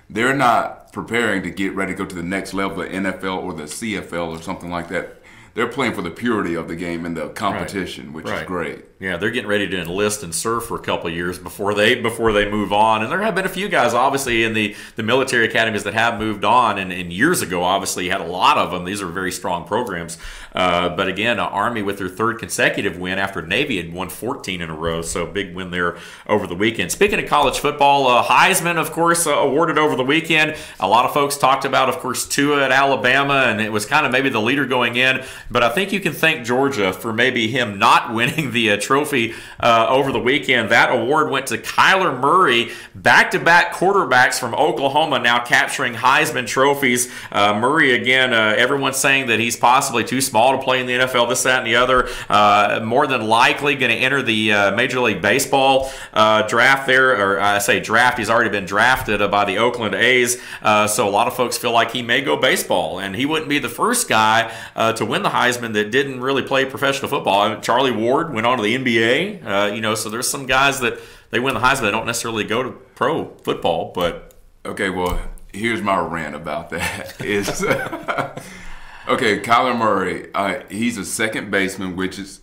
they're not preparing to get ready to go to the next level, the NFL or the CFL or something like that. They're playing for the purity of the game and the competition, which is great. Yeah, they're getting ready to enlist and serve for a couple of years before they move on. And there have been a few guys, obviously, in the military academies that have moved on. And years ago, obviously, you had a lot of them. These are very strong programs. But again, Army with their third consecutive win after Navy had won 14 in a row. So big win there over the weekend. Speaking of college football, Heisman, of course, awarded over the weekend. A lot of folks talked about, of course, Tua at Alabama, and it was kind of maybe the leader going in. But I think you can thank Georgia for maybe him not winning the trophy over the weekend. That award went to Kyler Murray. Back-to-back quarterbacks from Oklahoma now capturing Heisman trophies. Murray, again, everyone's saying that he's possibly too small to play in the NFL, this, that, and the other. More than likely going to enter the Major League Baseball draft there. Or I say draft, he's already been drafted by the Oakland A's. So a lot of folks feel like he may go baseball. And he wouldn't be the first guy to win the Heisman that didn't really play professional football. Charlie Ward went on to the NBA. So there's some guys that they win the Heisman, they don't necessarily go to pro football. But okay, well, here's my rant about that. Is okay, Kyler Murray, he's a second baseman, which is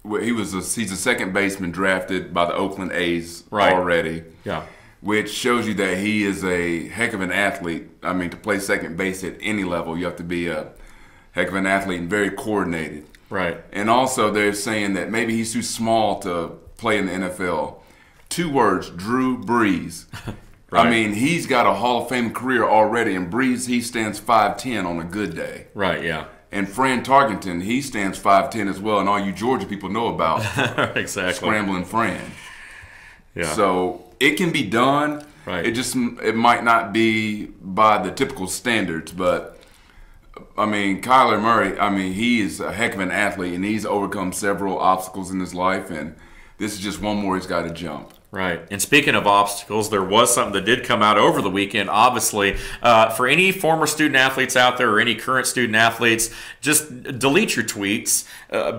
he's a second baseman drafted by the Oakland A's already. Yeah. Which shows you that he is a heck of an athlete. I mean, to play second base at any level, you have to be a heck of an athlete and very coordinated. Right. And also they're saying that maybe he's too small to play in the NFL. 2 words, Drew Brees. I mean, he's got a Hall of Fame career already, and Brees, he stands 5'10" on a good day. Right, yeah. And Fran Tarkenton, he stands 5'10" as well, and all you Georgia people know about exactly. Scrambling Fran. Yeah. So it can be done. Right. It might not be by the typical standards, but I mean, Kyler Murray, I mean, he is a heck of an athlete, and he's overcome several obstacles in his life, and this is just one more he's got to jump. Right. And speaking of obstacles, there was something that did come out over the weekend, obviously. For any former student athletes out there or any current student athletes, just delete your tweets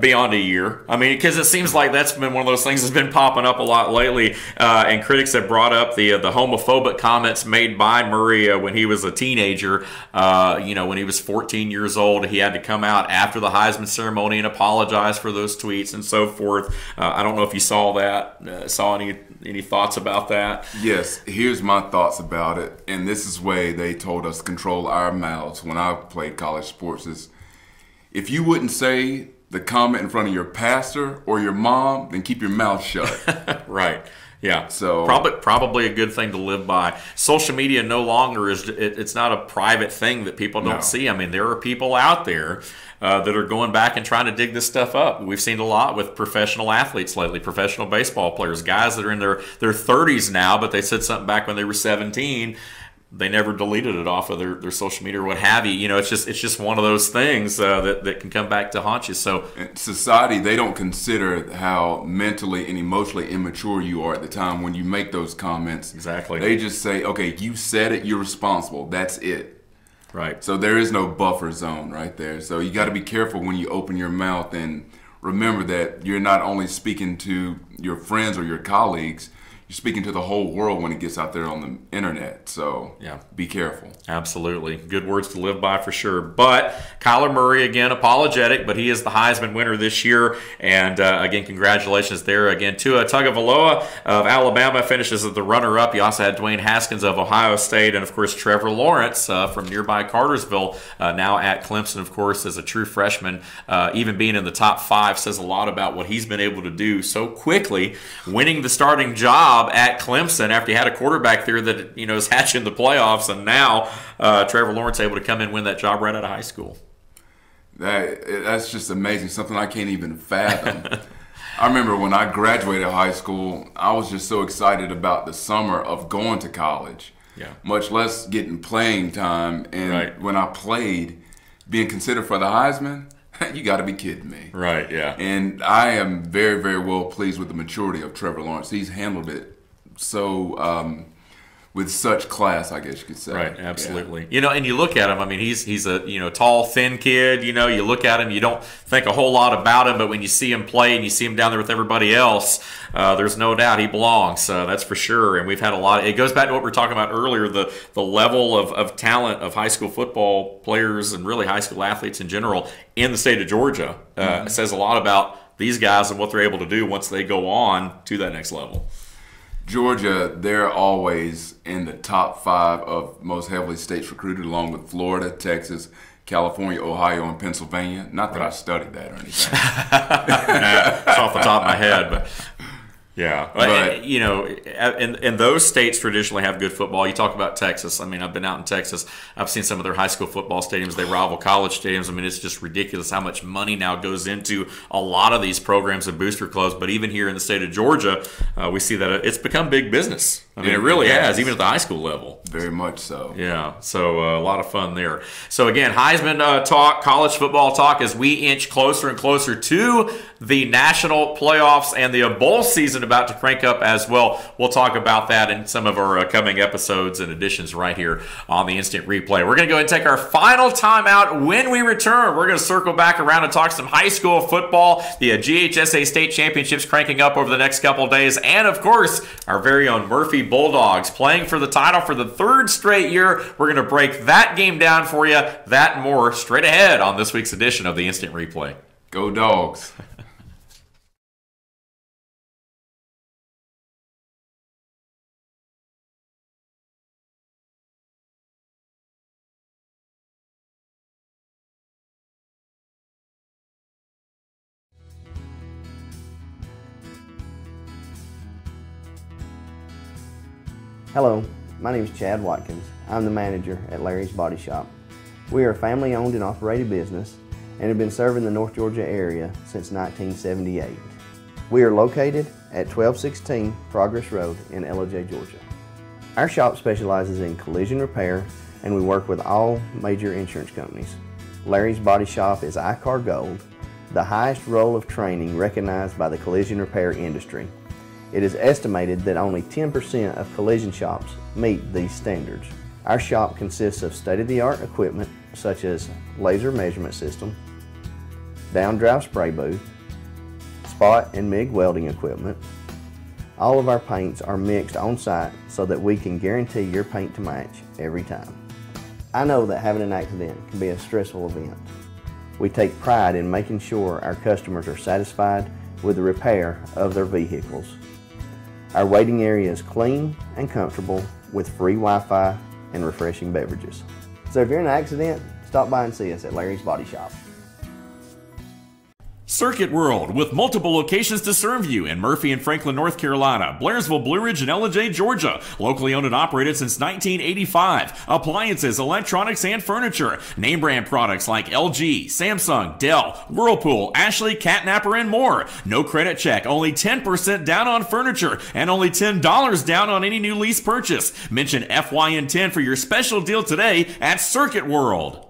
beyond a year. I mean, because it seems like that's been one of those things that's been popping up a lot lately. And critics have brought up the homophobic comments made by Murray when he was a teenager. When he was 14 years old, he had to come out after the Heisman ceremony and apologize for those tweets and so forth. I don't know if you saw that, saw any thoughts about that? Yes, here's my thoughts about it. And this is the way they told us to control our mouths when I played college sports is if you wouldn't say the comment in front of your pastor or your mom, then keep your mouth shut. Right. Yeah. So probably a good thing to live by. Social media no longer it's not a private thing that people don't see. I mean, there are people out there that are going back and trying to dig this stuff up. We've seen a lot with professional athletes lately, professional baseball players, guys that are in their 30s now, but they said something back when they were 17. They never deleted it off of their social media or what have you. It's just one of those things that can come back to haunt you. So in society, they don't consider how mentally and emotionally immature you are at the time when you make those comments. Exactly. They just say, okay, you said it, you're responsible. That's it. Right. So there is no buffer zone right there. So you got to be careful when you open your mouth and remember that you're not only speaking to your friends or your colleagues, you're speaking to the whole world when it gets out there on the internet. So yeah, be careful. Absolutely. Good words to live by for sure. But Kyler Murray, again, apologetic, but he is the Heisman winner this year. And again, congratulations there. Again, Tua Tagovailoa of Alabama finishes as the runner-up. You also had Dwayne Haskins of Ohio State. And, of course, Trevor Lawrence from nearby Cartersville, now at Clemson, of course, as a true freshman. Even being in the top 5 says a lot about what he's been able to do so quickly, winning the starting job at Clemson after he had a quarterback there that is hatching the playoffs, and now Trevor Lawrence able to come in and win that job right out of high school. That's just amazing, something I can't even fathom. I remember when I graduated high school, I was just so excited about the summer of going to college, much less getting playing time. And when I played, being considered for the Heisman, you got to be kidding me. Right, yeah. And I am very, very well pleased with the maturity of Trevor Lawrence. He's handled it so with such class, I guess you could say. Right, absolutely. Yeah. And you look at him, I mean, he's a tall, thin kid. You look at him, you don't think a whole lot about him, but when you see him play and you see him down there with everybody else, there's no doubt he belongs. That's for sure. And we've had a lot. It goes back to what we were talking about earlier, the level of talent of high school football players and really high school athletes in general in the state of Georgia. It says a lot about these guys and what they're able to do once they go on to that next level. Georgia, they're always in the top 5 of most heavily states recruited, along with Florida, Texas, California, Ohio, and Pennsylvania. Not that I studied that or anything. It's off the top of my head, but yeah. But, and those states traditionally have good football. You talk about Texas. I mean, I've been out in Texas. I've seen some of their high school football stadiums. They rival college stadiums. I mean, it's just ridiculous how much money now goes into a lot of these programs and booster clubs. But even here in the state of Georgia, we see that it's become big business. I mean, it really has, even at the high school level. Very much so. Yeah, so a lot of fun there. So again, Heisman talk, college football talk as we inch closer and closer to the national playoffs and the bowl season about to crank up as well. We'll talk about that in some of our coming episodes and editions right here on the Instant Replay. We're going to go ahead and take our final time out. When we return, we're going to circle back around and talk some high school football, the GHSA state championships cranking up over the next couple days, and of course, our very own Murphy Bulldogs playing for the title for the 3rd straight year. We're going to break that game down for you. That and more straight ahead on this week's edition of the Instant Replay. Go Dogs. Hello, my name is Chad Watkins. I'm the manager at Larry's Body Shop. We are a family-owned and operated business and have been serving the North Georgia area since 1978. We are located at 1216 Progress Road in LOJ, Georgia. Our shop specializes in collision repair and we work with all major insurance companies. Larry's Body Shop is ICAR Gold, the highest role of training recognized by the collision repair industry. It is estimated that only 10% of collision shops meet these standards. Our shop consists of state-of-the-art equipment such as laser measurement system, down-drive spray booth, spot and MIG welding equipment. All of our paints are mixed on site so that we can guarantee your paint to match every time. I know that having an accident can be a stressful event. We take pride in making sure our customers are satisfied with the repair of their vehicles. Our waiting area is clean and comfortable with free Wi-Fi and refreshing beverages. So if you're in an accident, stop by and see us at Larry's Body Shop. Circuit World, with multiple locations to serve you in Murphy and Franklin, North Carolina, Blairsville, Blue Ridge, and Ellen, Georgia. Locally owned and operated since 1985. Appliances, electronics, and furniture. Name brand products like LG, Samsung, Dell, Whirlpool, Ashley, Catnapper, and more. No credit check, only 10% down on furniture, and only $10 down on any new lease purchase. Mention FYN 10 for your special deal today at Circuit World.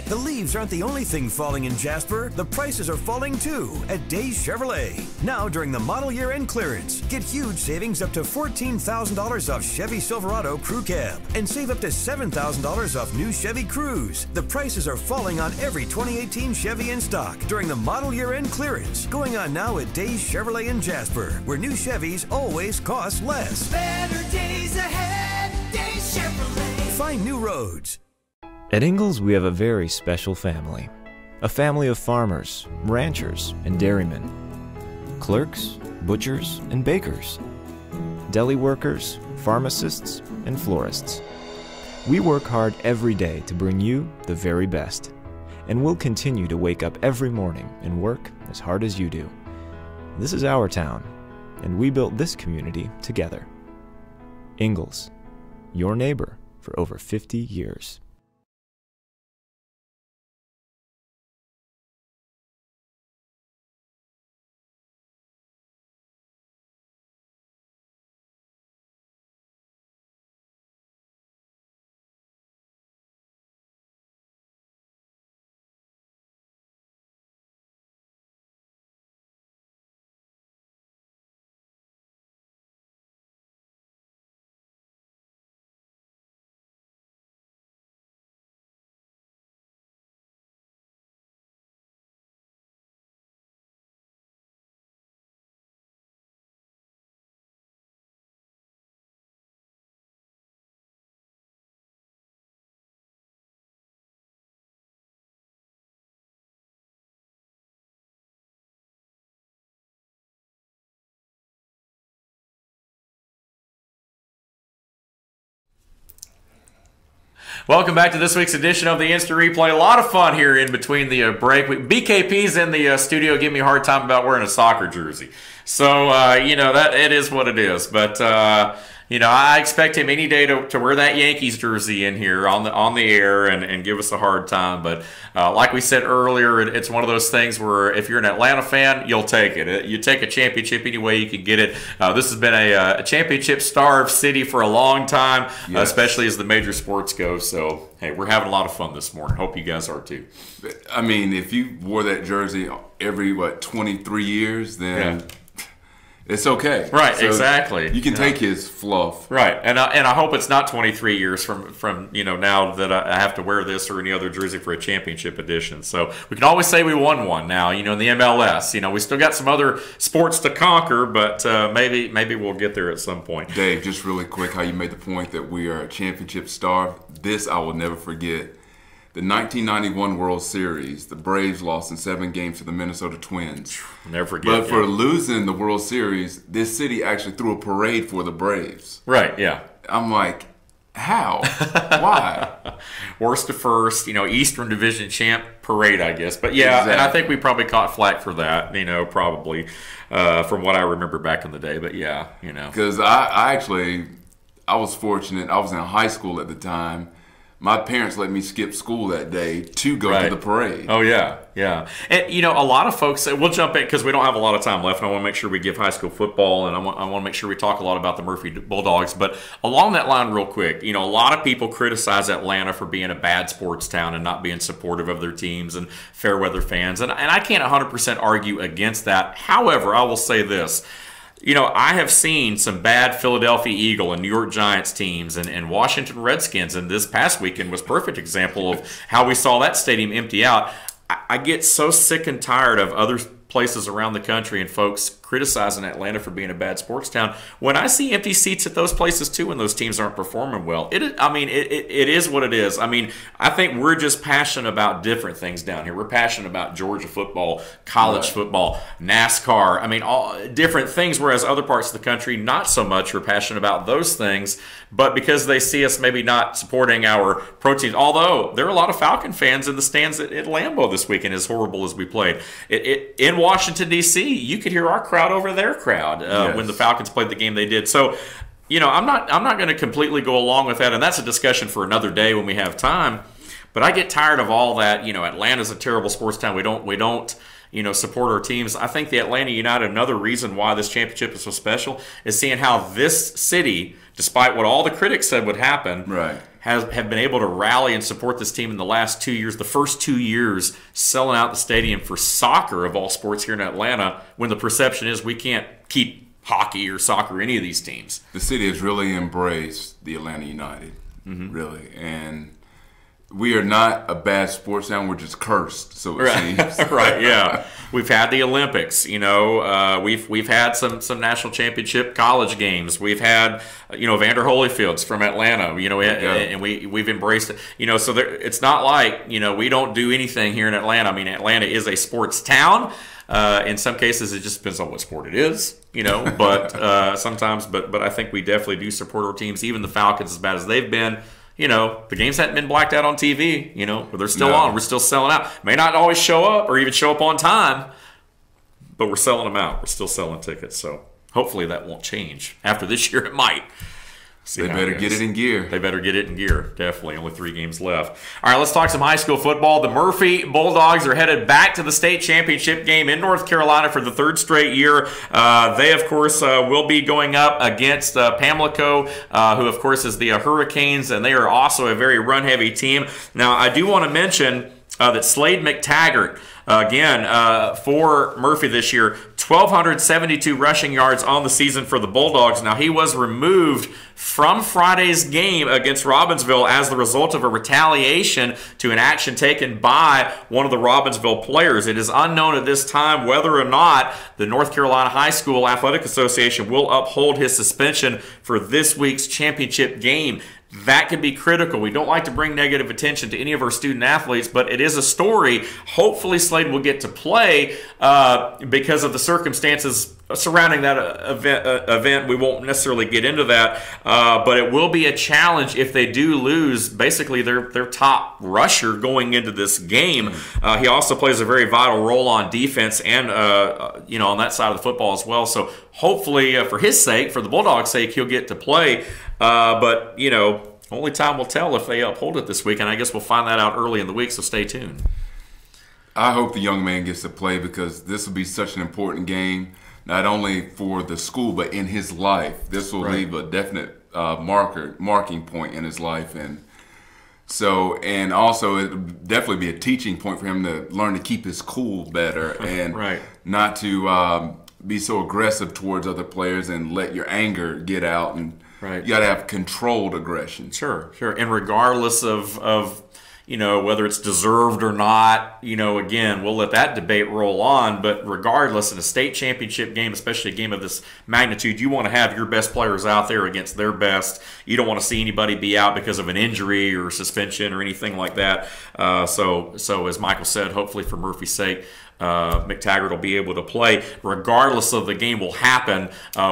The leaves aren't the only thing falling in Jasper. The prices are falling too at Days Chevrolet. Now during the model year end clearance, get huge savings up to $14,000 off Chevy Silverado Crew Cab and save up to $7,000 off new Chevy Cruze. The prices are falling on every 2018 Chevy in stock during the model year end clearance. Going on now at Days Chevrolet in Jasper, where new Chevys always cost less. Better days ahead, Days Chevrolet. Find new roads. At Ingalls, we have a very special family. A family of farmers, ranchers, and dairymen. Clerks, butchers, and bakers. Deli workers, pharmacists, and florists. We work hard every day to bring you the very best. And we'll continue to wake up every morning and work as hard as you do. This is our town, and we built this community together. Ingalls, your neighbor for over 50 years. Welcome back to this week's edition of the Instant Replay. A lot of fun here in between the break. BKP's in the studio giving me a hard time about wearing a soccer jersey. So, you know, that it is what it is. But, you know, I expect him any day to wear that Yankees jersey in here on the air and give us a hard time. But like we said earlier, it's one of those things where if you're an Atlanta fan, you'll take it. You take a championship any way you can get it. This has been a championship-starved city for a long time, yes, especially as the major sports go. So, hey, we're having a lot of fun this morning. Hope you guys are too. I mean, if you wore that jersey every, 23 years, then... Yeah. It's okay. Right, so exactly. You can take his fluff. Right, and I hope it's not 23 years from you know, now that I have to wear this or any other jersey for a championship edition. So we can always say we won one now, you know, in the MLS. You know, we still got some other sports to conquer, but maybe we'll get there at some point. Dave, just really quick, how you made the point that we are championship starved. This I will never forget. The 1991 World Series, the Braves lost in 7 games to the Minnesota Twins. Never forget. But for losing the World Series, this city actually threw a parade for the Braves. Right, yeah. I'm like, how? Why? Worst to first, Eastern Division champ parade, I guess. But yeah, exactly. And I think we probably caught flack for that, probably from what I remember back in the day. But yeah, Because I was fortunate. I was in high school at the time. My parents let me skip school that day to go to the parade. Oh, yeah, yeah. And, a lot of folks, we'll jump in because we don't have a lot of time left, and I want to make sure we give high school football, and I want to make sure we talk a lot about the Murphy Bulldogs. But along that line real quick, a lot of people criticize Atlanta for being a bad sports town and not being supportive of their teams and fair weather fans, and I can't 100% argue against that. However, I will say this. I have seen some bad Philadelphia Eagle and New York Giants teams and Washington Redskins, and this past weekend was a perfect example of how we saw that stadium empty out. I get so sick and tired of other places around the country and folks criticizing Atlanta for being a bad sports town when I see empty seats at those places too when those teams aren't performing well. It is what it is. I think we're just passionate about different things down here. We're passionate about Georgia football, college football, NASCAR. All different things, whereas other parts of the country not so much are passionate about those things, but because they see us maybe not supporting our pro teams, although there are a lot of Falcon fans in the stands at Lambeau this weekend, as horrible as we played. In Washington, D.C., you could hear our crowd over their crowd when the Falcons played the game they did. So, I'm not going to completely go along with that, and that's a discussion for another day when we have time. But I get tired of all that. Atlanta's a terrible sports town. We don't support our teams. I think the Atlanta United, another reason why this championship is so special, is seeing how this city, despite what all the critics said would happen, have been able to rally and support this team in the last 2 years, the first 2 years, selling out the stadium for soccer of all sports here in Atlanta, when the perception is we can't keep hockey or soccer or any of these teams. The city has really embraced the Atlanta United, really. And we are not a bad sports town. We're just cursed, so it seems. Right, yeah. We've had the Olympics, we've had some national championship college games. We've had, Vander Holyfield's from Atlanta, and we've embraced it. So it's not like, we don't do anything here in Atlanta. Atlanta is a sports town. In some cases, it just depends on what sport it is, but sometimes, but I think we definitely do support our teams, even the Falcons, as bad as they've been. The games hadn't been blacked out on TV, but they're still on. We're still selling out. May not always show up or even show up on time, but we're selling them out. We're still selling tickets. So hopefully that won't change. After this year, it might. They better get it in gear. They better get it in gear. Definitely. Only 3 games left. All right, let's talk some high school football. The Murphy Bulldogs are headed back to the state championship game in North Carolina for the 3rd straight year. They, of course, will be going up against Pamlico, who, of course, is the Hurricanes, and they are also a very run-heavy team. Now, I do want to mention that Slade McTaggart, again, for Murphy this year, 1,272 rushing yards on the season for the Bulldogs. Now, he was removed from Friday's game against Robbinsville as the result of a retaliation to an action taken by one of the Robbinsville players. It is unknown at this time whether or not the North Carolina High School Athletic Association will uphold his suspension for this week's championship game. That could be critical. We don't like to bring negative attention to any of our student athletes, but it is a story. Hopefully Slade will get to play because of the circumstances surrounding that event. We won't necessarily get into that, but it will be a challenge if they do lose basically their top rusher going into this game. He also plays a very vital role on defense and on that side of the football as well. So hopefully for his sake, for the Bulldogs' sake, he'll get to play. But only time will tell if they uphold it this week, and I guess we'll find that out early in the week, so stay tuned. I hope the young man gets to play because this will be such an important game, not only for the school, but in his life. This will leave a definite marking point in his life. And also it'll definitely be a teaching point for him to learn to keep his cool better and not to be so aggressive towards other players and let your anger get out. And you got to have controlled aggression. Sure. And regardless of whether it's deserved or not, again, we'll let that debate roll on. But regardless, in a state championship game, especially a game of this magnitude, you want to have your best players out there against their best. You don't want to see anybody be out because of an injury or suspension or anything like that. So as Michael said, hopefully for Murphy's sake, McTaggart will be able to play regardless of the game will happen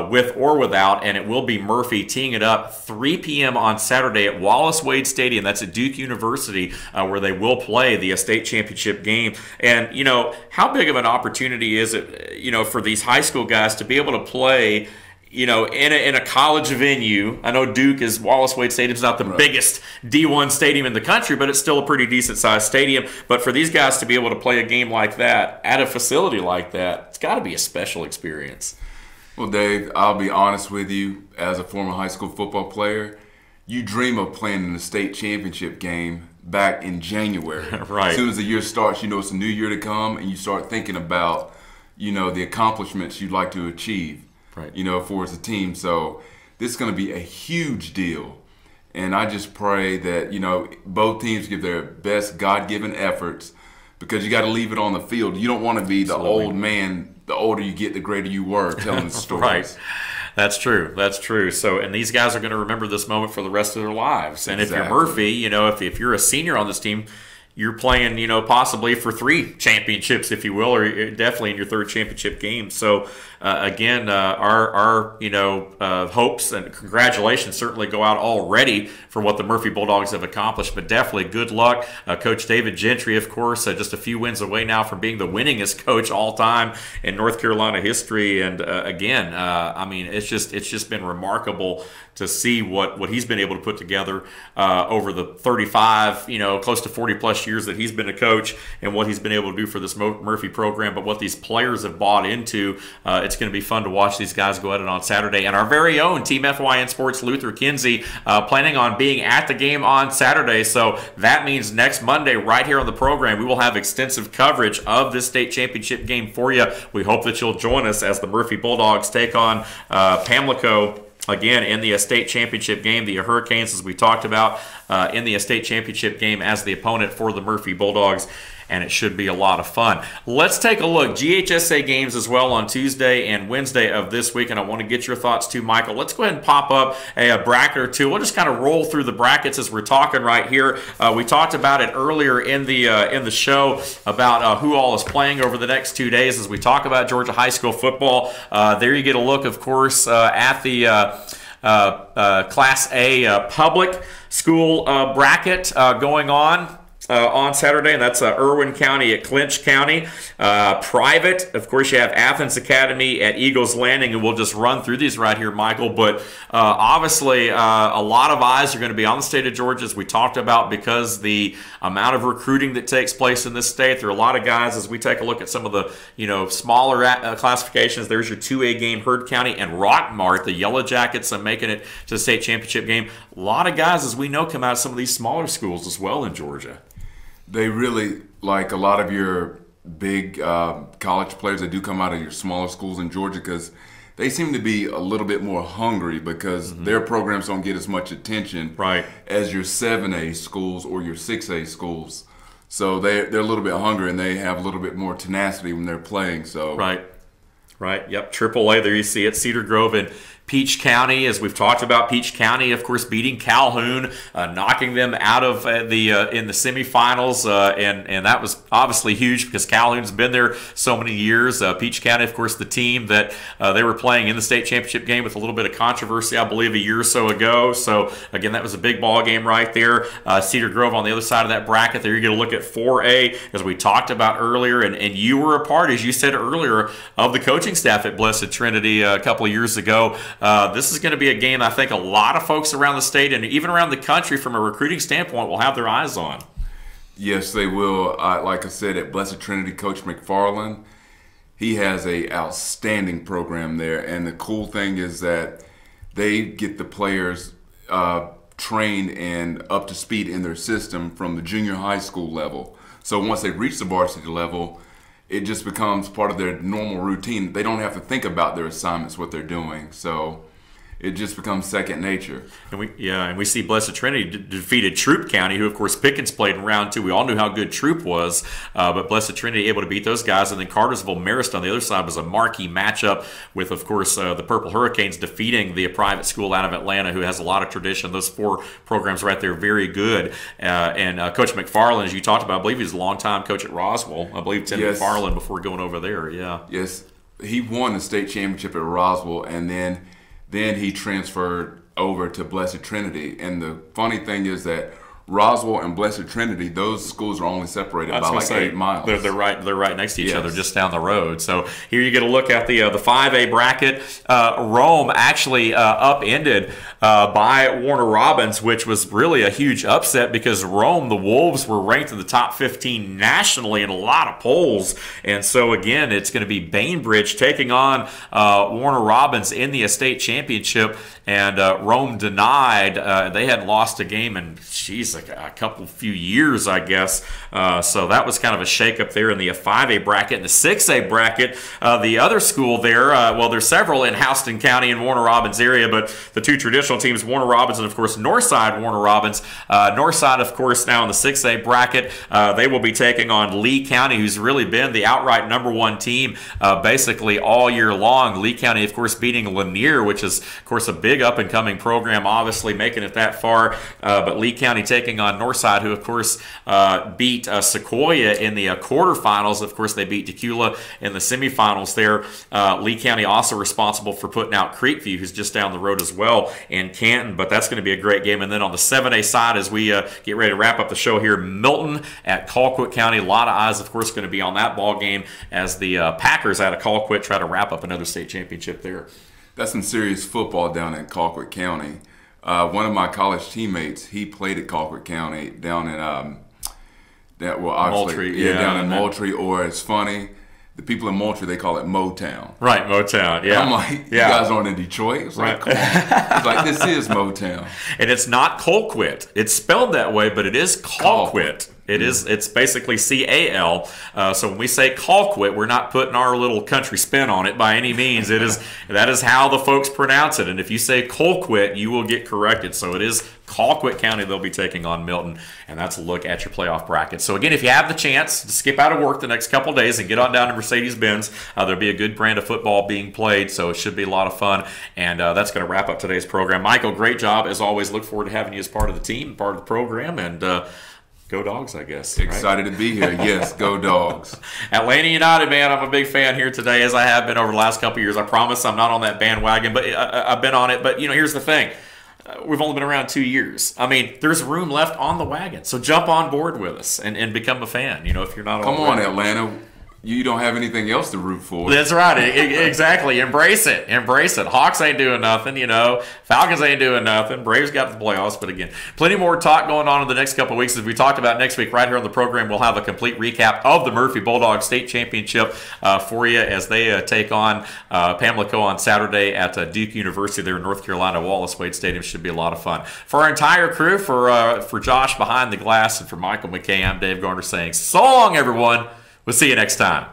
with or without, and it will be Murphy teeing it up 3 p.m. on Saturday at Wallace Wade Stadium. That's at Duke University, where they will play the state championship game. And how big of an opportunity is it for these high school guys to be able to play in a college venue? I know Wallace Wade Stadium is not the biggest D1 stadium in the country, but it's still a pretty decent sized stadium. But for these guys to be able to play a game like that at a facility like that, it's got to be a special experience. Well, Dave, I'll be honest with you, as a former high school football player, you dream of playing in the state championship game back in January. Right. As soon as the year starts, it's a new year to come, and you start thinking about, the accomplishments you'd like to achieve. Right. For as a team. So this is going to be a huge deal. And I just pray that, both teams give their best God-given efforts, because you got to leave it on the field. You don't want to be the old man. The older you get, the greater you were telling the stories. Right. That's true. So, and these guys are going to remember this moment for the rest of their lives. And Exactly. if you're Murphy, if you're a senior on this team, you're playing, possibly for 3 championships, if you will, or definitely in your 3rd championship game. So, again, our hopes and congratulations certainly go out already for what the Murphy Bulldogs have accomplished. But definitely good luck, Coach David Gentry, of course, just a few wins away now from being the winningest coach all time in North Carolina history. And again, it's just been remarkable to see what he's been able to put together over the 35, close to 40 plus years that he's been a coach, and what he's been able to do for this Murphy program. But what these players have bought into, it's going to be fun to watch these guys go at it on Saturday. And our very own Team FYN Sports Luther Kinsey planning on being at the game on Saturday. So that means next Monday, right here on the program, we will have extensive coverage of this state championship game for you. We hope that you'll join us as the Murphy Bulldogs take on Pamlico again in the state championship game. The Hurricanes, as we talked about, in the state championship game as the opponent for the Murphy Bulldogs. And it should be a lot of fun. Let's take a look. GHSA games as well on Tuesday and Wednesday of this week, and I want to get your thoughts too, Michael. Let's go ahead and pop up a bracket or two. We'll just kind of roll through the brackets as we're talking right here. We talked about it earlier in the show about who all is playing over the next 2 days as we talk about Georgia high school football. There you get a look, of course, at the Class A public school bracket going on Saturday, and that's Irwin County at Clinch County. Private, of course, you have Athens Academy at Eagles Landing, and we'll just run through these right here, Michael. But obviously, a lot of eyes are going to be on the state of Georgia, as we talked about, because the amount of recruiting that takes place in this state. There are a lot of guys, as we take a look at some of the smaller classifications. There's your 2A game, Heard County and Rockmart, the Yellow Jackets, making it to the state championship game. A lot of guys, as we know, come out of some of these smaller schools as well in Georgia. They really, like a lot of your big college players that do come out of your smaller schools in Georgia, because they seem to be a little bit more hungry, because their programs don't get as much attention as your 7A schools or your 6A schools. So they're a little bit hungry, and they have a little bit more tenacity when they're playing. So Right. Yep. AAA. There you see it. Cedar Grove and Peach County, as we've talked about. Peach County, of course, beating Calhoun, knocking them out of in the semifinals, and that was obviously huge because Calhoun's been there so many years. Peach County, of course, the team that they were playing in the state championship game with a little bit of controversy, I believe, a year or so ago. So again, that was a big ball game right there. Cedar Grove on the other side of that bracket. There you're going to look at 4A, as we talked about earlier, and you were a part, as you said earlier, of the coaching staff at Blessed Trinity a couple of years ago. This is going to be a game I think a lot of folks around the state and even around the country from a recruiting standpoint will have their eyes on. Yes, they will. Like I said, at Blessed Trinity, Coach McFarland, he has an outstanding program there. And the cool thing is that they get the players trained and up to speed in their system from the junior high school level. So once they reach the varsity level, it just becomes part of their normal routine. They don't have to think about their assignments, what they're doing. So it just becomes second nature. And we see Blessed Trinity defeated Troup County, who of course Pickens played in round 2. We all knew how good Troup was, but Blessed Trinity able to beat those guys. And then Cartersville Marist on the other side was a marquee matchup with, of course, the Purple Hurricanes defeating the private school out of Atlanta, who has a lot of tradition. Those 4 programs right there, very good. And Coach McFarland, as you talked about, I believe he's a longtime coach at Roswell. I believe Tim McFarland before going over there. Yeah. Yes, he won the state championship at Roswell, and then he transferred over to Blessed Trinity. And the funny thing is that Roswell and Blessed Trinity, those schools are only separated by like 8 miles. They're right next to each other, just down the road. So here you get a look at the 5A bracket. Rome actually upended by Warner Robins, which was really a huge upset because Rome, the Wolves, were ranked in the top 15 nationally in a lot of polls. And so again, it's going to be Bainbridge taking on Warner Robins in the state championship. And Rome denied. They hadn't lost a game in, a few years, I guess. So that was kind of a shakeup there in the 5A bracket. In the 6A bracket, the other school there, there's several in Houston County and Warner Robins area, but the 2 traditional teams, Warner Robins and, of course, Northside Warner Robins. Northside, of course, now in the 6A bracket, they will be taking on Lee County, who's really been the outright #1 team basically all year long. Lee County, of course, beating Lanier, which is, of course, a big up-and-coming program, obviously making it that far. But Lee County taking on Northside, who, of course, beat Sequoia in the quarterfinals. Of course, they beat Tequila in the semifinals there. Lee County also responsible for putting out Creekview, who's just down the road as well, in Canton. But that's going to be a great game. And then on the 7A side, as we get ready to wrap up the show here, Milton at Colquitt County. A lot of eyes, of course, going to be on that ball game as the Packers out of Colquitt try to wrap up another state championship there. That's some serious football down in Colquitt County. One of my college teammates, he played at Colquitt County down in Moultrie, down in Moultrie. Or it's funny, the people in Moultrie, they call it Motown. Right, Motown. Yeah, I'm like, you guys aren't in Detroit. It's like, come on. It's like, this is Motown, and it's not Colquitt. It's spelled that way, but it is Colquitt. It's basically C-A-L. So when we say Colquitt, we're not putting our little country spin on it by any means. That is how the folks pronounce it. And if you say Colquitt, you will get corrected. So it is Colquitt County they'll be taking on Milton. And that's a look at your playoff bracket. So again, if you have the chance to skip out of work the next couple of days and get on down to Mercedes-Benz, there'll be a good brand of football being played. So it should be a lot of fun. And that's going to wrap up today's program. Michael, great job. As always, look forward to having you as part of the team, part of the program. And go Dogs, I guess. Excited to be here. Yes, go Dogs. Atlanta United, man. I'm a big fan here today, as I have been over the last couple of years. I promise I'm not on that bandwagon, but I've been on it. But, here's the thing. We've only been around 2 years. I mean, there's room left on the wagon. So jump on board with us and become a fan, if you're not Come on, Atlanta. You don't have anything else to root for. That's right. Exactly. Embrace it. Hawks ain't doing nothing, Falcons ain't doing nothing. Braves got the playoffs. But again, plenty more talk going on in the next couple of weeks. As we talked about next week, right here on the program, we'll have a complete recap of the Murphy Bulldogs State Championship for you as they take on Pamlico on Saturday at Duke University there in North Carolina. Wallace Wade Stadium should be a lot of fun. For our entire crew, for Josh behind the glass, and for Michael McKay, I'm Dave Garner saying so long, everyone. We'll see you next time.